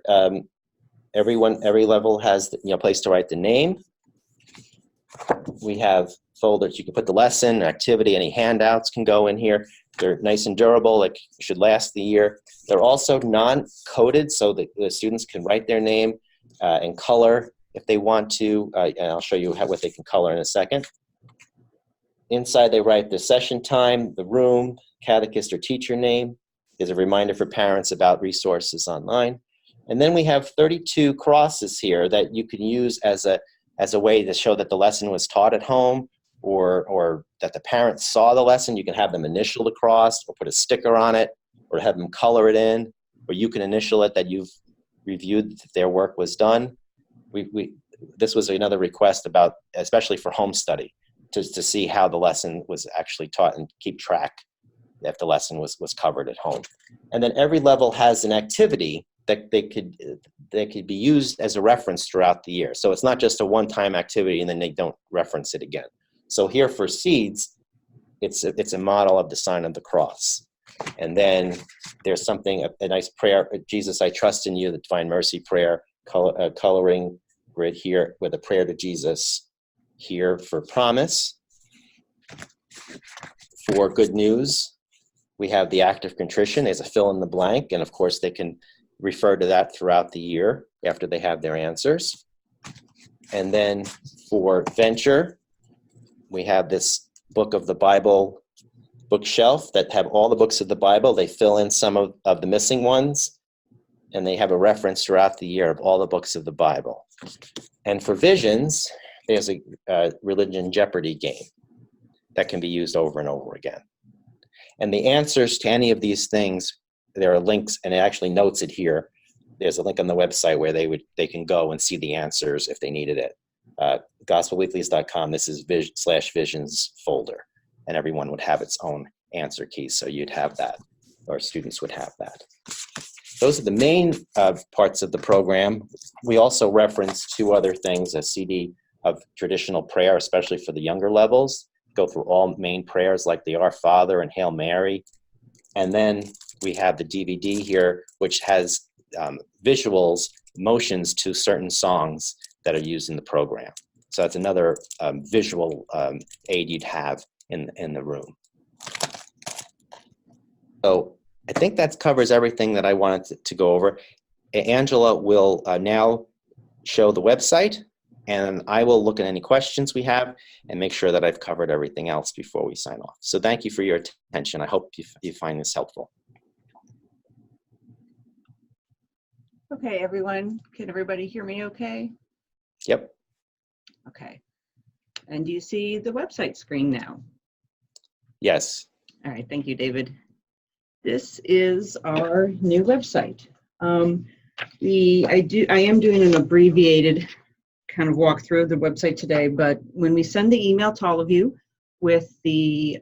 every level has a place to write the name. We have folders. You can put the lesson, activity, any handouts can go in here. They're nice and durable, like should last the year. They're also non-coded, so the students can write their name and color if they want to, and I'll show you what they can color in a second. Inside, they write the session time, the room, catechist or teacher name. There's a reminder for parents about resources online. And then we have 32 crosses here that you can use as a way to show that the lesson was taught at home, or that the parents saw the lesson. You can have them initial the cross, or put a sticker on it, or have them color it in, or you can initial it that you've reviewed that their work was done. This was another request about, especially for home study, to see how the lesson was actually taught and keep track if the lesson was covered at home. And then every level has an activity that they could be used as a reference throughout the year. So it's not just a one-time activity and then they don't reference it again. So here for Seeds, it's a model of the sign of the cross. And then there's something, a nice prayer, Jesus, I trust in you, the Divine Mercy prayer, coloring right here with a prayer to Jesus. Here for Promise. For Good News, we have the act of contrition. There's a fill in the blank, and of course they can refer to that throughout the year after they have their answers. And then for Venture, we have this book of the Bible bookshelf that have all the books of the Bible. They fill in some of the missing ones, and they have a reference throughout the year of all the books of the Bible. And for Visions, there's a religion Jeopardy game that can be used over and over again. And the answers to any of these things, there are links, and it actually notes it here. There's a link on the website where they can go and see the answers if they needed it. Gospelweeklies.com, this is /visions folder, and everyone would have its own answer key, so you'd have that, or students would have that. Those are the main parts of the program. We also reference 2 other things, a CD of traditional prayer, especially for the younger levels, go through all main prayers like the Our Father and Hail Mary. And then we have the DVD here, which has visuals, motions to certain songs that are used in the program. So that's another visual aid you'd have in the room. So I think that covers everything that I wanted to go over. Angela will now show the website, and I will look at any questions we have and make sure that I've covered everything else before we sign off. So thank you for your attention. I hope you find this helpful. Okay, everyone, can everybody hear me okay? Yep. Okay. And do you see the website screen now? Yes. All right, thank you, David. This is our new website. I am doing an abbreviated kind of walkthrough of the website today, but when we send the email to all of you with the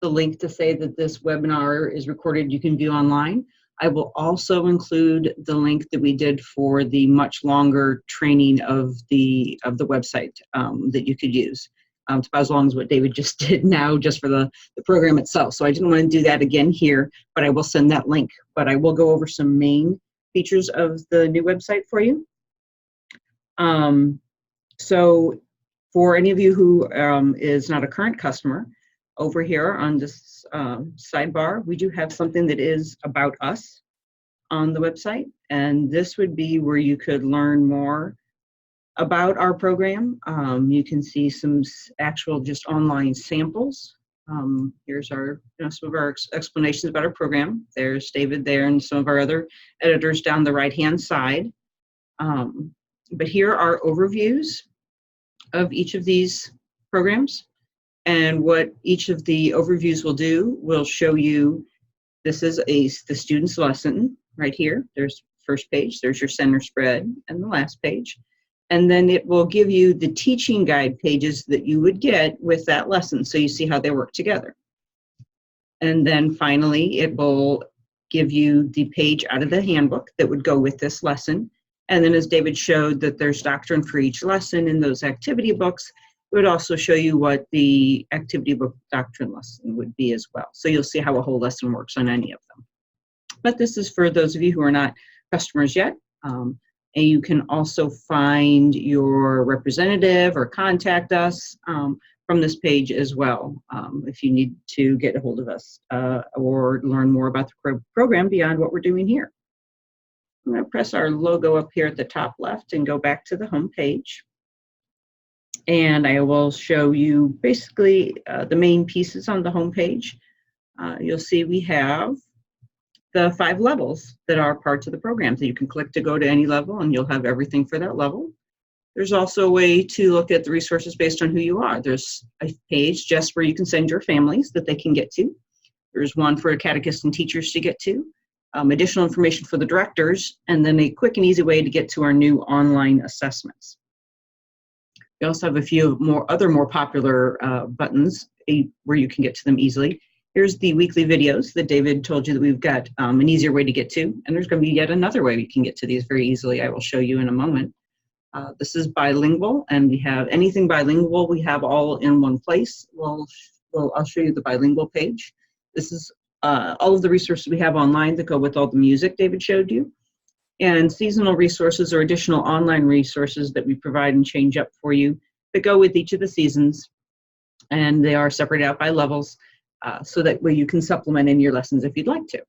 link to say that this webinar is recorded, you can view online, I will also include the link that we did for the much longer training of the website that you could use. It's about as long as what David just did now, just for the program itself. So I didn't want to do that again here, but I will send that link. But I will go over some main features of the new website for you. So for any of you who is not a current customer, over here on this sidebar, we do have something that is about us on the website. And this would be where you could learn more about our program. You can see some actual just online samples. Here's our, some of our explanations about our program. There's David there and some of our other editors down the right-hand side. But here are overviews of each of these programs. And what each of the overviews will do will show you, this is the student's lesson right here. There's first page, there's your center spread, and the last page. And then it will give you the teaching guide pages that you would get with that lesson, so you see how they work together. And then finally, it will give you the page out of the handbook that would go with this lesson. And then as David showed that there's doctrine for each lesson in those activity books, it would also show you what the activity book doctrine lesson would be as well. So you'll see how a whole lesson works on any of them. But this is for those of you who are not customers yet. And you can also find your representative or contact us from this page as well, if you need to get a hold of us or learn more about the program beyond what we're doing here. I'm going to press our logo up here at the top left and go back to the home page. And I will show you basically the main pieces on the home page. You'll see we have the 5 levels that are parts of the program. So you can click to go to any level and you'll have everything for that level. There's also a way to look at the resources based on who you are. There's a page just where you can send your families that they can get to. There's one for catechists and teachers to get to. Additional information for the directors, and then a quick and easy way to get to our new online assessments. We also have a few other more popular buttons where you can get to them easily. Here's the weekly videos that David told you that we've got an easier way to get to, and there's going to be yet another way we can get to these very easily. I will show you in a moment. This is bilingual, and we have anything bilingual, we have all in one place. I'll show you the bilingual page. This is all of the resources we have online that go with all the music David showed you, and seasonal resources or additional online resources that we provide and change up for you that go with each of the seasons, and they are separated out by levels so that way you can supplement in your lessons if you'd like to.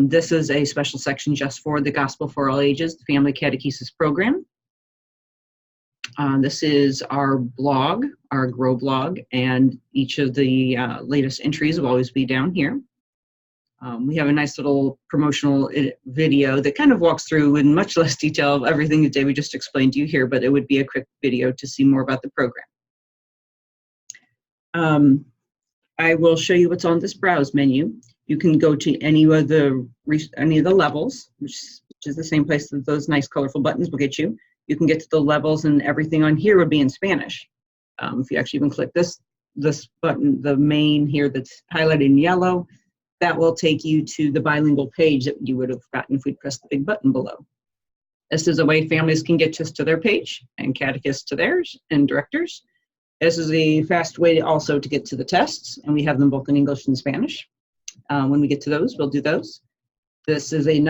This is a special section just for the Gospel for All Ages, the Family Catechesis program. This is our blog, our Grow blog, and each of the latest entries will always be down here. We have a nice little promotional video that kind of walks through in much less detail everything that David just explained to you here, but it would be a quick video to see more about the program. I will show you what's on this browse menu. You can go to any of the levels, which is the same place that those nice colorful buttons will get you. You can get to the levels, and everything on here would be in Spanish. If you actually even click this button, the main here that's highlighted in yellow, that will take you to the bilingual page that you would have gotten if we'd pressed the big button below. This is a way families can get just to their page, and catechists to theirs, and directors. This is a fast way also to get to the tests, and we have them both in English and Spanish. When we get to those, we'll do those. This is the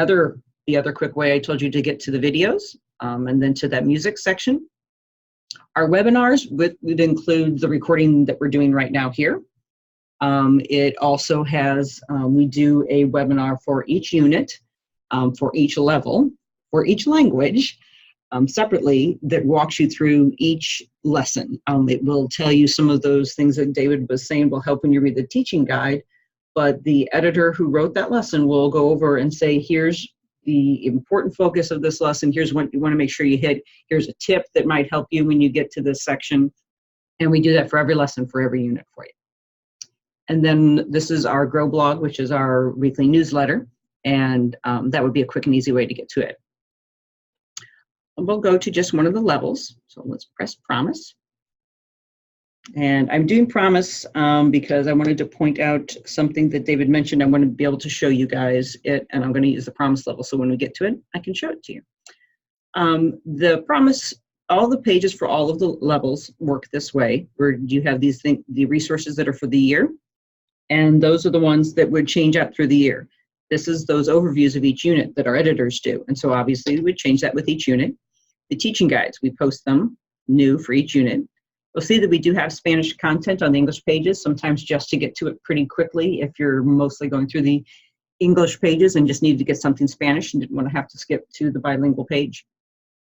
other quick way I told you to get to the videos, and then to that music section. Our webinars would include the recording that we're doing right now here. It also has, we do a webinar for each unit, for each level, for each language, separately, that walks you through each lesson. It will tell you some of those things that David was saying will help when you read the teaching guide, but the editor who wrote that lesson will go over and say, here's the important focus of this lesson, here's what you want to make sure you hit, here's a tip that might help you when you get to this section, and we do that for every lesson, for every unit for you. And then this is our Grow blog, which is our weekly newsletter, and that would be a quick and easy way to get to it. We'll go to just one of the levels. So let's press Promise. And I'm doing Promise because I wanted to point out something that David mentioned. I want to be able to show you guys it, and I'm going to use the Promise level. So when we get to it, I can show it to you. The Promise, all the pages for all of the levels work this way, where you have these the resources that are for the year, and those are the ones that would change out through the year. This is those overviews of each unit that our editors do. And so obviously we would change that with each unit. The teaching guides, we post them new for each unit. You'll see that we do have Spanish content on the English pages, sometimes just to get to it pretty quickly if you're mostly going through the English pages and just needed to get something Spanish and didn't want to have to skip to the bilingual page.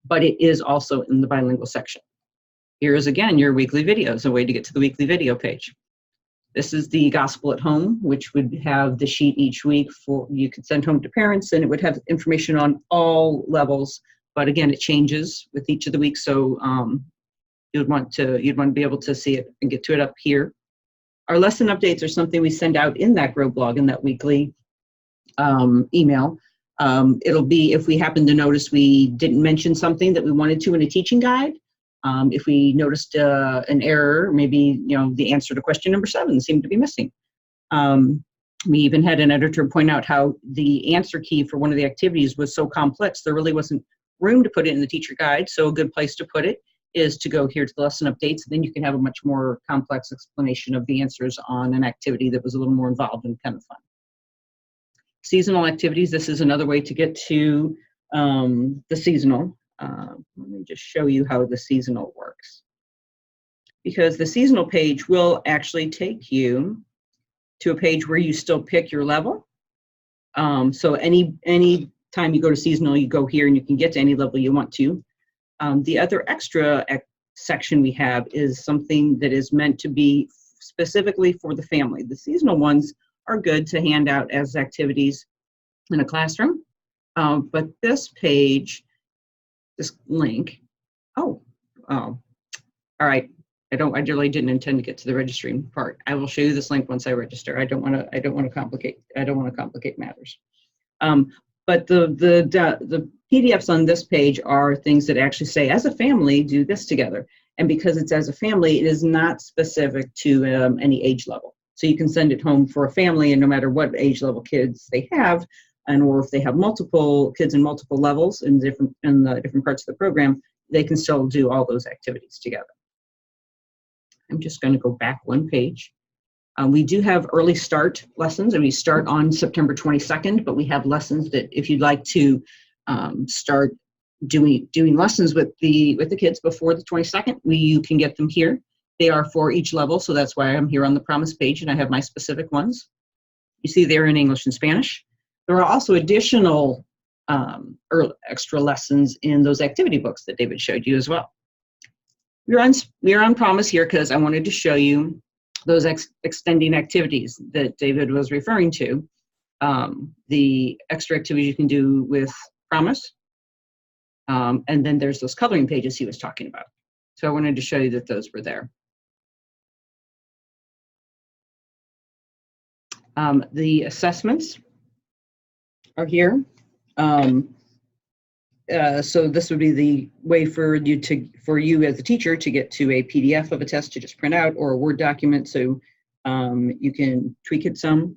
But it is also in the bilingual section. Here is again your weekly videos, a way to get to the weekly video page. This is the Gospel at Home, which would have the sheet each week for you could send home to parents, and it would have information on all levels. But again, it changes with each of the weeks, so you'd want to be able to see it and get to it up here. Our lesson updates are something we send out in that Grow blog, in that weekly email. It'll be if we happen to notice we didn't mention something that we wanted to in a teaching guide. If we noticed an error, maybe the answer to question number 7 seemed to be missing. We even had an editor point out how the answer key for one of the activities was so complex there really wasn't room to put it in the teacher guide. So a good place to put it is to go here to the lesson updates. Then you can have a much more complex explanation of the answers on an activity that was a little more involved and kind of fun. Seasonal activities. This is another way to get to the seasonal. Let me just show you how the seasonal works. Because the seasonal page will actually take you to a page where you still pick your level. So any time you go to seasonal, you go here and you can get to any level you want to. The other extra section we have is something that is meant to be specifically for the family. The seasonal ones are good to hand out as activities in a classroom. But this page, this link, all right. I really didn't intend to get to the registering part. I will show you this link once I register. I don't want to complicate matters. But the PDFs on this page are things that actually say, as a family, do this together. And because it's as a family, it is not specific to any age level. So you can send it home for a family, and no matter what age level kids they have, or if they have multiple kids in multiple levels in the different parts of the program, they can still do all those activities together. I'm just going to go back one page. We do have early start lessons, and we start on September 22nd, but we have lessons that if you'd like to start doing lessons with the kids before the 22nd, you can get them here. They are for each level, so that's why I'm here on the Promise page, and I have my specific ones. You see they're in English and Spanish. There are also additional extra lessons in those activity books that David showed you as well. We're on Promise here because I wanted to show you those extending activities that David was referring to. The extra activities you can do with Promise. And then there's those coloring pages he was talking about. So I wanted to show you that those were there. The assessments are here. So this would be the way for you as a teacher to get to a PDF of a test to just print out, or a Word document, so you can tweak it some.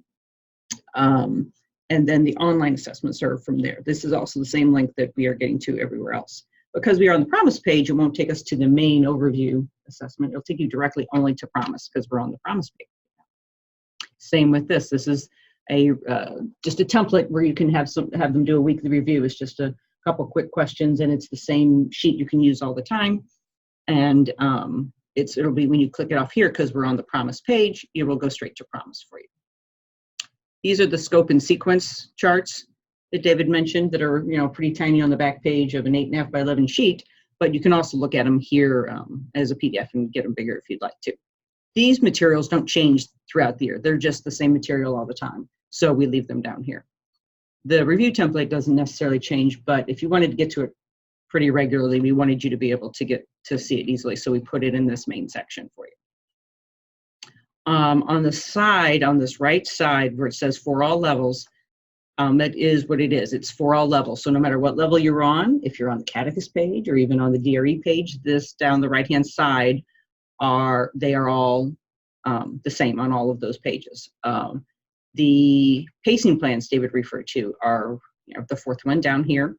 And then the online assessments are from there. This is also the same link that we are getting to everywhere else. Because we are on the Promise page, it won't take us to the main overview assessment. It'll take you directly only to Promise, because we're on the Promise page. Same with this. This is just a template where you can have them do a weekly review. It's just a couple quick questions, and it's the same sheet you can use all the time. And it'll be when you click it off here, because we're on the Promise page, it will go straight to Promise for you. These are the scope and sequence charts that David mentioned that are pretty tiny on the back page of an 8.5 by 11 sheet, but you can also look at them here as a PDF and get them bigger if you'd like to. These materials don't change throughout the year. They're just the same material all the time, so we leave them down here. The review template doesn't necessarily change, but if you wanted to get to it pretty regularly, we wanted you to be able to get to see it easily, so we put it in this main section for you. On the side, on this right side where it says for all levels, that is what it is. It's for all levels. So no matter what level you're on, if you're on the Catechist page or even on the DRE page, this down the right-hand side they are all the same on all of those pages. The pacing plans David referred to are the fourth one down here.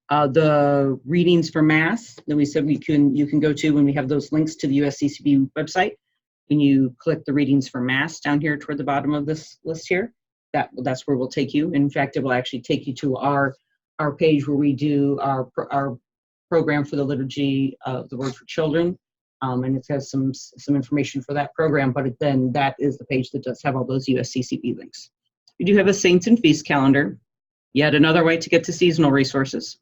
The readings for math that we said you can go to when we have those links to the USCCB website. When you click the readings for math down here toward the bottom of this list here, that's where we'll take you. In fact, it will actually take you to our page where we do our program for the Liturgy of the Word for Children. And it has some information for that program, but then that is the page that does have all those USCCB links. We do have a Saints and Feast calendar, yet another way to get to seasonal resources.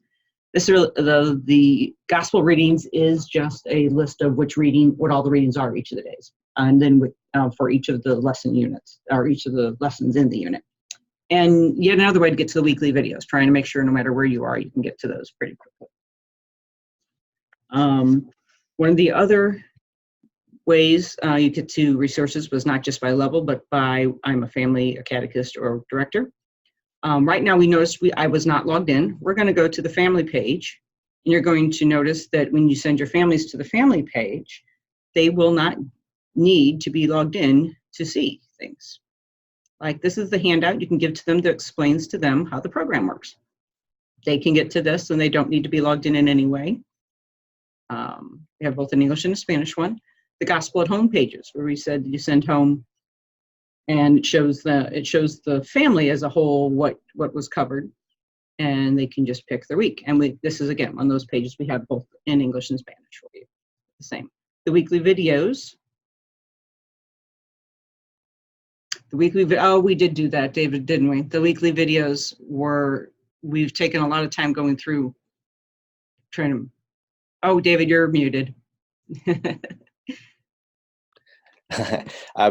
This the gospel readings is just a list of what all the readings are each of the days, and then for each of the lesson units, or each of the lessons in the unit. And yet another way to get to the weekly videos, trying to make sure no matter where you are, you can get to those pretty quickly. One of the other ways you get to resources was not just by level, but by I'm a family, a catechist, or director. Right now we noticed I was not logged in. We're going to go to the family page, and you're going to notice that when you send your families to the family page, they will not need to be logged in to see things. Like this is the handout you can give to them that explains to them how the program works. They can get to this and they don't need to be logged in any way. We have both an English and a Spanish one. The Gospel at Home pages, where we said you send home, and it shows the family as a whole what was covered, and they can just pick their week. And this is again on those pages we have both in English and Spanish for you. The same. The weekly videos. We did do that, David, didn't we? The weekly videos we've taken a lot of time going through trying to. Oh, David, you're muted.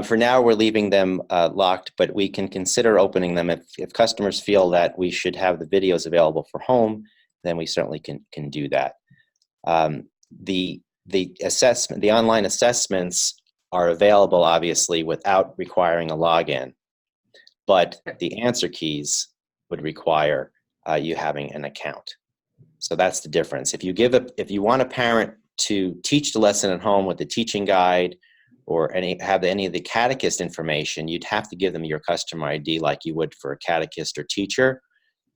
For now, we're leaving them locked, but we can consider opening them if customers feel that we should have the videos available for home. Then we certainly can do that. The online assessments are available, obviously, without requiring a login, but the answer keys would require you having an account. So that's the difference. If you want a parent to teach the lesson at home with the teaching guide or have any of the catechist information, you'd have to give them your customer ID like you would for a catechist or teacher.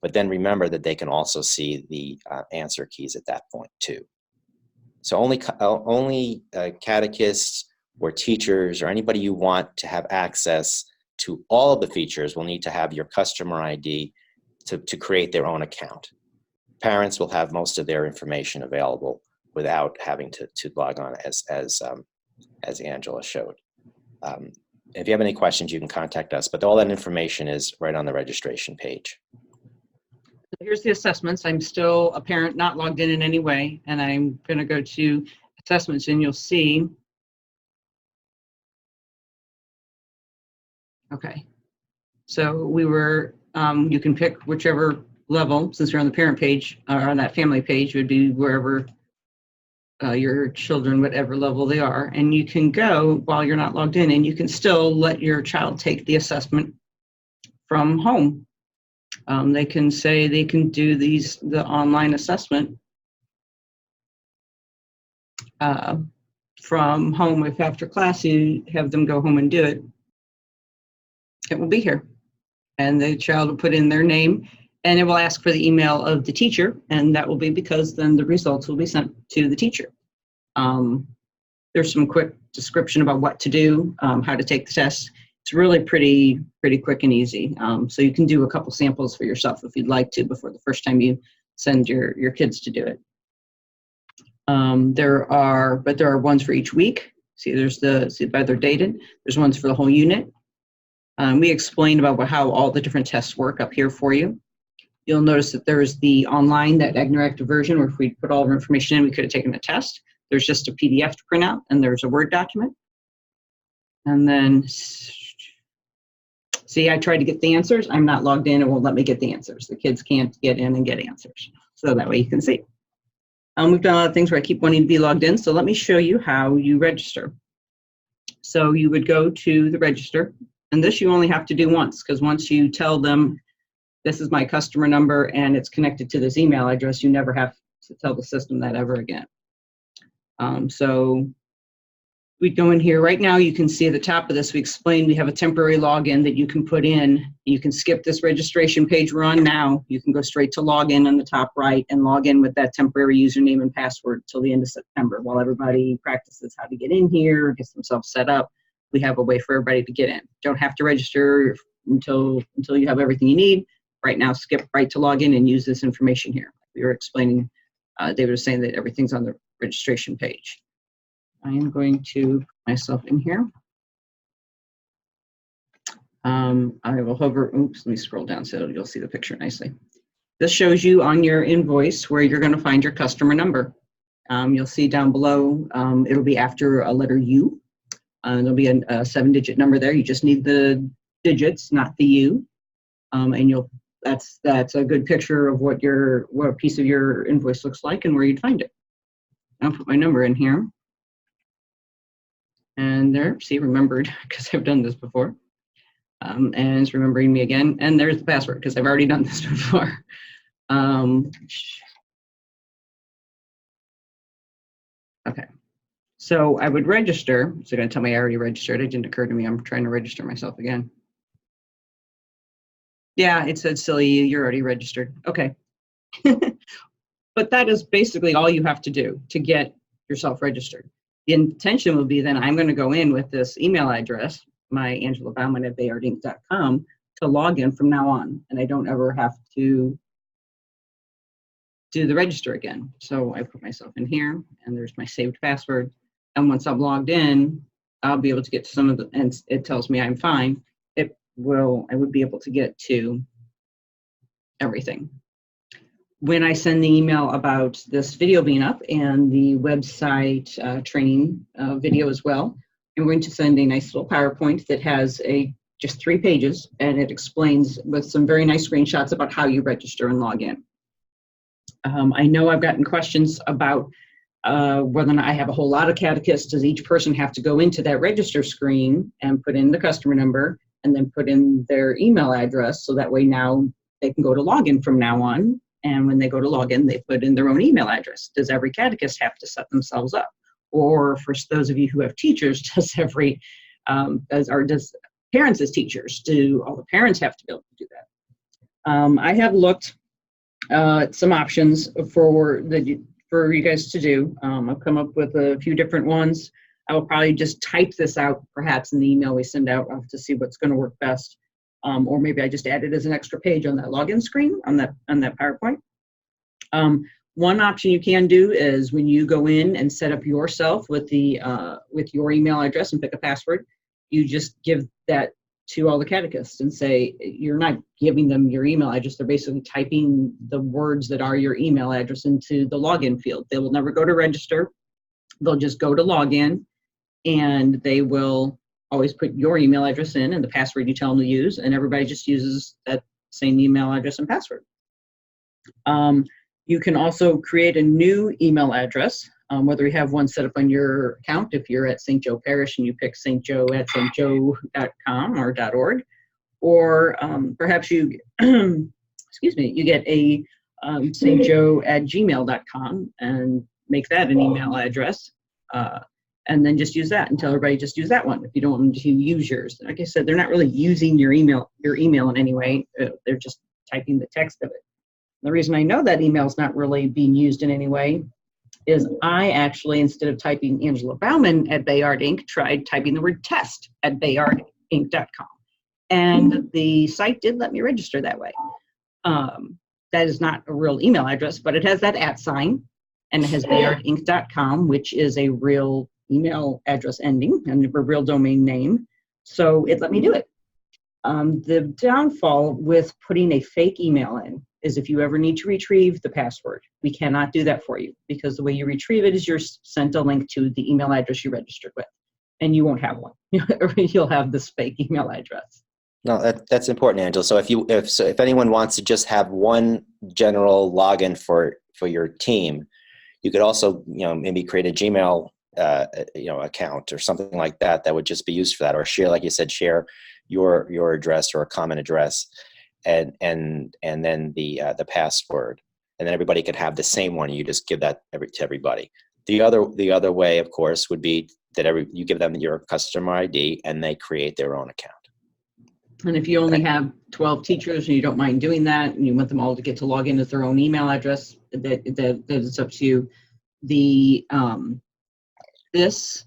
But then remember that they can also see the answer keys at that point too. So only catechists or teachers or anybody you want to have access to all of the features will need to have your customer ID to create their own account. Parents will have most of their information available without having to log on as Angela showed. If you have any questions, you can contact us, but all that information is right on the registration page. Here's the assessments. I'm still a parent not logged in any way, and I'm going to go to assessments, and you'll see. Okay, so we were, you can pick whichever level, since you're on the parent page, or on that family page, would be wherever your children, whatever level they are, and you can go while you're not logged in, and you can still let your child take the assessment from home. They can say they can do the online assessment from home. If after class you have them go home and do it, it will be here. And the child will put in their name, and it will ask for the email of the teacher, and that will be because then the results will be sent to the teacher. There's some quick description about what to do, how to take the test. It's really pretty quick and easy. So you can do a couple samples for yourself if you'd like to before the first time you send your kids to do it. There are ones for each week. See, by they're dated. There's ones for the whole unit. We explained about how all the different tests work up here for you. You'll notice that there's the online, that interactive version, where if we put all our information in, we could have taken a test. There's just a PDF to print out, and there's a Word document. And then, see, I tried to get the answers. I'm not logged in. It won't let me get the answers. The kids can't get in and get answers. So that way you can see. We've done a lot of things where I keep wanting to be logged in. So let me show you how you register. So you would go to the register. And this you only have to do once, because once you tell them, this is my customer number and it's connected to this email address, you never have to tell the system that ever again. So we go in here. Right now you can see at the top of this, we explained we have a temporary login that you can put in. You can skip this registration page we're on now. You can go straight to login on the top right and log in with that temporary username and password till the end of September while everybody practices how to get in here, gets themselves set up. We have a way for everybody to get in. Don't have to register until you have everything you need. Right now, skip right to login and use this information here. We were explaining, David was saying that everything's on the registration page. I am going to put myself in here. I will hover, oops, let me scroll down so you'll see the picture nicely. This shows you on your invoice where you're going to find your customer number. You'll see down below, it'll be after a letter U. There'll be a 7-digit number there. You just need the digits, not the U. And that's a good picture of what a piece of your invoice looks like and where you'd find it. I'll put my number in here. And there, see, remembered, because I've done this before. And it's remembering me again. And there's the password, because I've already done this before. Okay. So I would register. So you're going to tell me I already registered. It didn't occur to me. I'm trying to register myself again. Yeah, it said silly, you're already registered. Okay. But that is basically all you have to do to get yourself registered. The intention will be then I'm going to go in with this email address, my Angela Bauman at bayardinc.com, to log in from now on. And I don't ever have to do the register again. So I put myself in here and there's my saved password. And once I'm logged in, I'll be able to get to some of the, and it tells me I'm fine. I would be able to get to everything. When I send the email about this video being up and the website training video as well, I'm going to send a nice little PowerPoint that has just 3 pages, and it explains with some very nice screenshots about how you register and log in. I know I've gotten questions about whether or not I have a whole lot of catechists. Does each person have to go into that register screen and put in the customer number and then put in their email address, so that way now they can go to login from now on, and when they go to login, they put in their own email address? Does every catechist have to set themselves up? Or for those of you who have teachers, does parents as teachers, do all the parents have to be able to do that? I have looked at some options for you guys to do. I've come up with a few different ones. I will probably just type this out perhaps in the email we send out to see what's going to work best. Or maybe I just add it as an extra page on that login screen on that PowerPoint. One option you can do is when you go in and set up yourself with your email address and pick a password, you just give that to all the catechists and say, you're not giving them your email address. They're basically typing the words that are your email address into the login field. They will never go to register. They'll just go to login, and they will always put your email address in and the password you tell them to use, and everybody just uses that same email address and password. You can also create a new email address whether you have one set up on your account, if you're at St. Joe Parish and you pick St. Joe at stjoe.com or .org, or perhaps you, excuse me, you get a stjoe@gmail.com and make that an email address, and then just use that and tell everybody just use that one if you don't want them to use yours. Like I said, they're not really using your email in any way. They're just typing the text of it. The reason I know that email is not really being used in any way is I actually, instead of typing Angela Bauman at Bayard Inc., tried typing the word test at bayardinc.com. And the site did let me register that way. That is not a real email address, but it has that @ sign, and it has bayardinc.com, which is a real email address ending and a real domain name. So it let me do it. The downfall with putting a fake email in is if you ever need to retrieve the password, we cannot do that for you, because the way you retrieve it is you're sent a link to the email address you registered with, and you won't have one. You'll have this fake email address. No, that's important, Angela. So if anyone wants to just have one general login for your team, you could also maybe create a Gmail account or something like that would just be used for that, or share, like you said, share your address or a common address, and then the password, and then everybody could have the same one. You just give that to everybody. The other way, of course, would be that you give them your customer ID and they create their own account. And if you only have 12 teachers and you don't mind doing that, and you want them all to get to log in with their own email address, that is up to you. This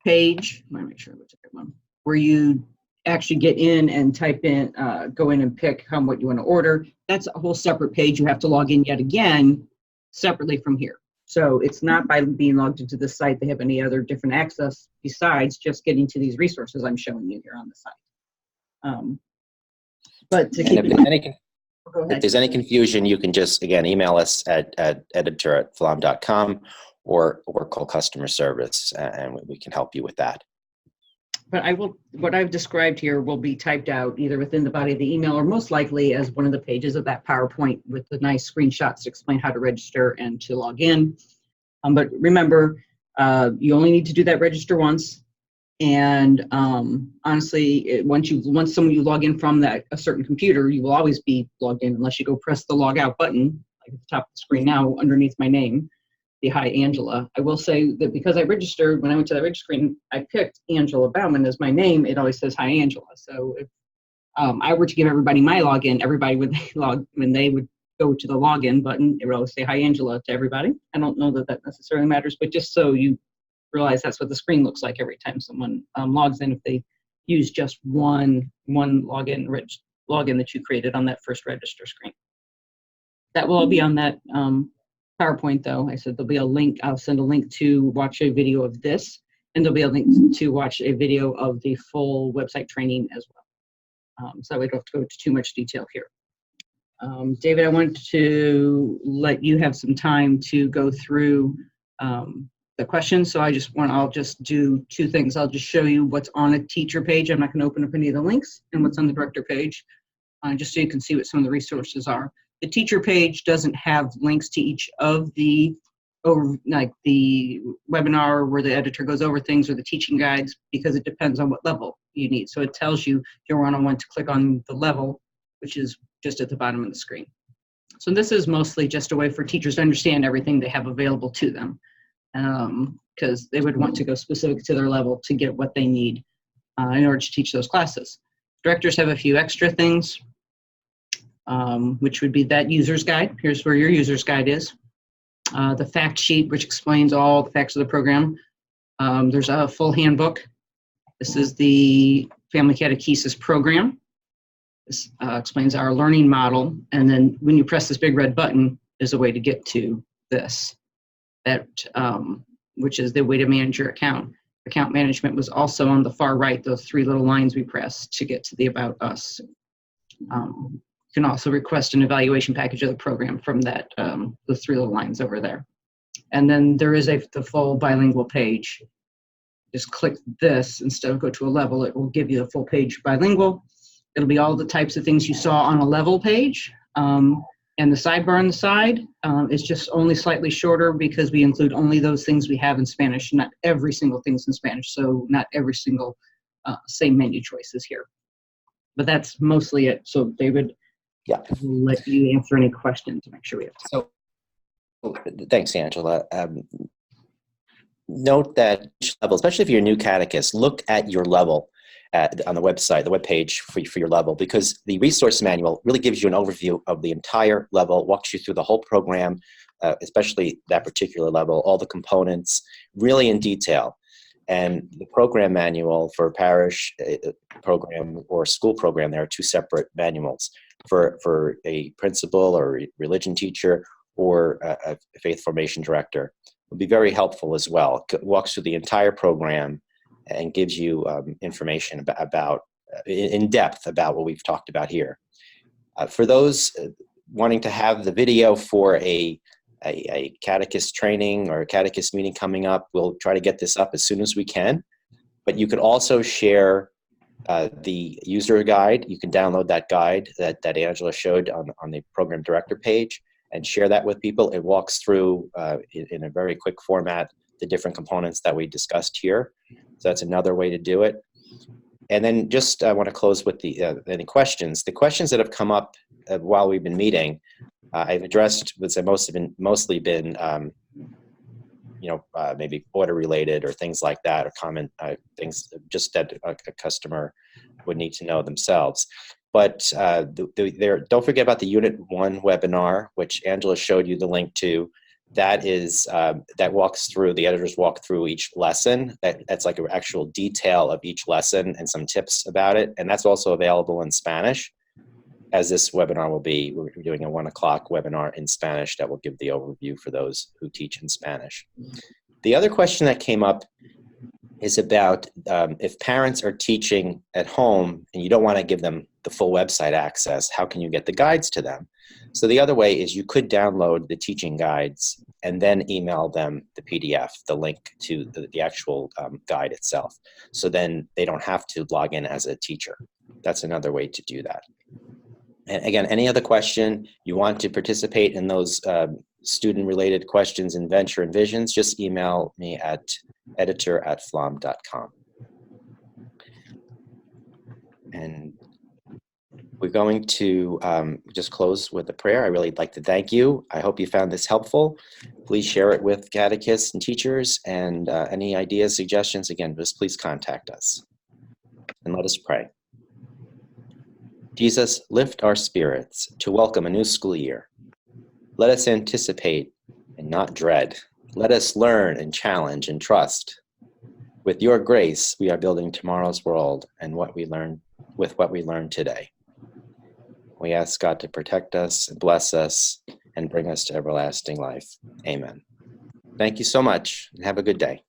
page, let me make sure it's a good one, where you actually get in and type in, go in and pick what you want to order. That's a whole separate page. You have to log in yet again separately from here. So it's not by being logged into the site they have any other different access besides just getting to these resources I'm showing you here on the site. But to keep if there's any confusion, you can just, again, email us at editor@pflaum.com or call customer service, and we can help you with that. But what I've described here will be typed out either within the body of the email or most likely as one of the pages of that PowerPoint with the nice screenshots to explain how to register and to log in. But remember, you only need to do that register once. And honestly, once you log in from a certain computer, you will always be logged in unless you go press the log out button, like at the top of the screen now underneath my name, the Hi Angela. I will say that because I registered, when I went to the register screen, I picked Angela Bauman as my name. It always says Hi Angela. So if I were to give everybody my login, everybody when they would go to the login button, it would always say Hi Angela to everybody. I don't know that necessarily matters, but just so you realize that's what the screen looks like every time someone logs in, if they use just one login that you created on that first register screen. That will all be on that PowerPoint, though. I said there'll be a link. I'll send a link to watch a video of this, and there'll be a link to watch a video of the full website training as well. So we don't have to go into too much detail here. David, I wanted to let you have some time to go through the questions. So I'll just do two things. I'll just show you what's on a teacher page. I'm not going to open up any of the links, and what's on the director page, just so you can see what some of the resources are. The teacher page doesn't have links to each of the webinar where the editor goes over things, or the teaching guides, because it depends on what level you need. So it tells you you're on to click on the level, which is just at the bottom of the screen. So this is mostly just a way for teachers to understand everything they have available to them, because they would want to go specific to their level to get what they need in order to teach those classes. Directors have a few extra things, which would be that user's guide. Here's where your user's guide is. The fact sheet, which explains all the facts of the program. There's a full handbook. This is the Family Catechesis program. This explains our learning model. And then when you press this big red button, there's a way to get to this, which is the way to manage your account. Account management was also on the far right, those three little lines we pressed to get to the About Us. You can also request an evaluation package of the program from that, the three little lines over there. And then there is the full bilingual page. Just click this instead of go to a level. It will give you the full page bilingual. It'll be all the types of things you saw on a level page. And And the sidebar on the side is just only slightly shorter because we include only those things we have in Spanish, not every single thing's in Spanish. So not every single same menu choices here. But that's mostly it. So David, Yeah. we'll let you answer any questions. Make sure we have time. So thanks, Angela. Note that each level, especially if you're a new catechist, look at your level on the website, the webpage for your level, because the resource manual really gives you an overview of the entire level, walks you through the whole program, especially that particular level, all the components, really in detail. And the program manual for parish program or school program, there are two separate manuals for a principal or religion teacher or a faith formation director. It would be very helpful as well. It walks through the entire program and gives you information about in depth about what we've talked about here. For those wanting to have the video for a catechist training or a catechist meeting coming up, we'll try to get this up as soon as we can. But you could also share the user guide. You can download that guide that Angela showed on the program director page and share that with people. It walks through in a very quick format the different components that we discussed here. So that's another way to do it. And then just I want to close with any questions. The questions that have come up while we've been meeting, I've addressed, which have mostly been maybe order related or things like that, or common things just that a customer would need to know themselves. But don't forget about the Unit 1 webinar, which Angela showed you the link to. That is that walks through, the editors walk through each lesson. That's like an actual detail of each lesson and some tips about it. And that's also available in Spanish, as this webinar will be. We're doing a 1 o'clock webinar in Spanish that will give the overview for those who teach in Spanish. The other question that came up is about if parents are teaching at home and you don't want to give them the full website access, how can you get the guides to them? So the other way is you could download the teaching guides and then email them the PDF, the link to the actual guide itself. So then they don't have to log in as a teacher. That's another way to do that. And again, any other question you want to participate in those student-related questions in Venture and Visions, just email me at editor@pflaum.com. And we're going to just close with a prayer. I really like to thank you. I hope you found this helpful. Please share it with catechists and teachers, and any ideas, suggestions, again, just please contact us. And let us pray. Jesus, lift our spirits to welcome a new school year. Let us anticipate and not dread. Let us learn and challenge and trust. With your grace, we are building tomorrow's world and what we learn today. We ask God to protect us and bless us and bring us to everlasting life. Amen. Thank you so much and have a good day.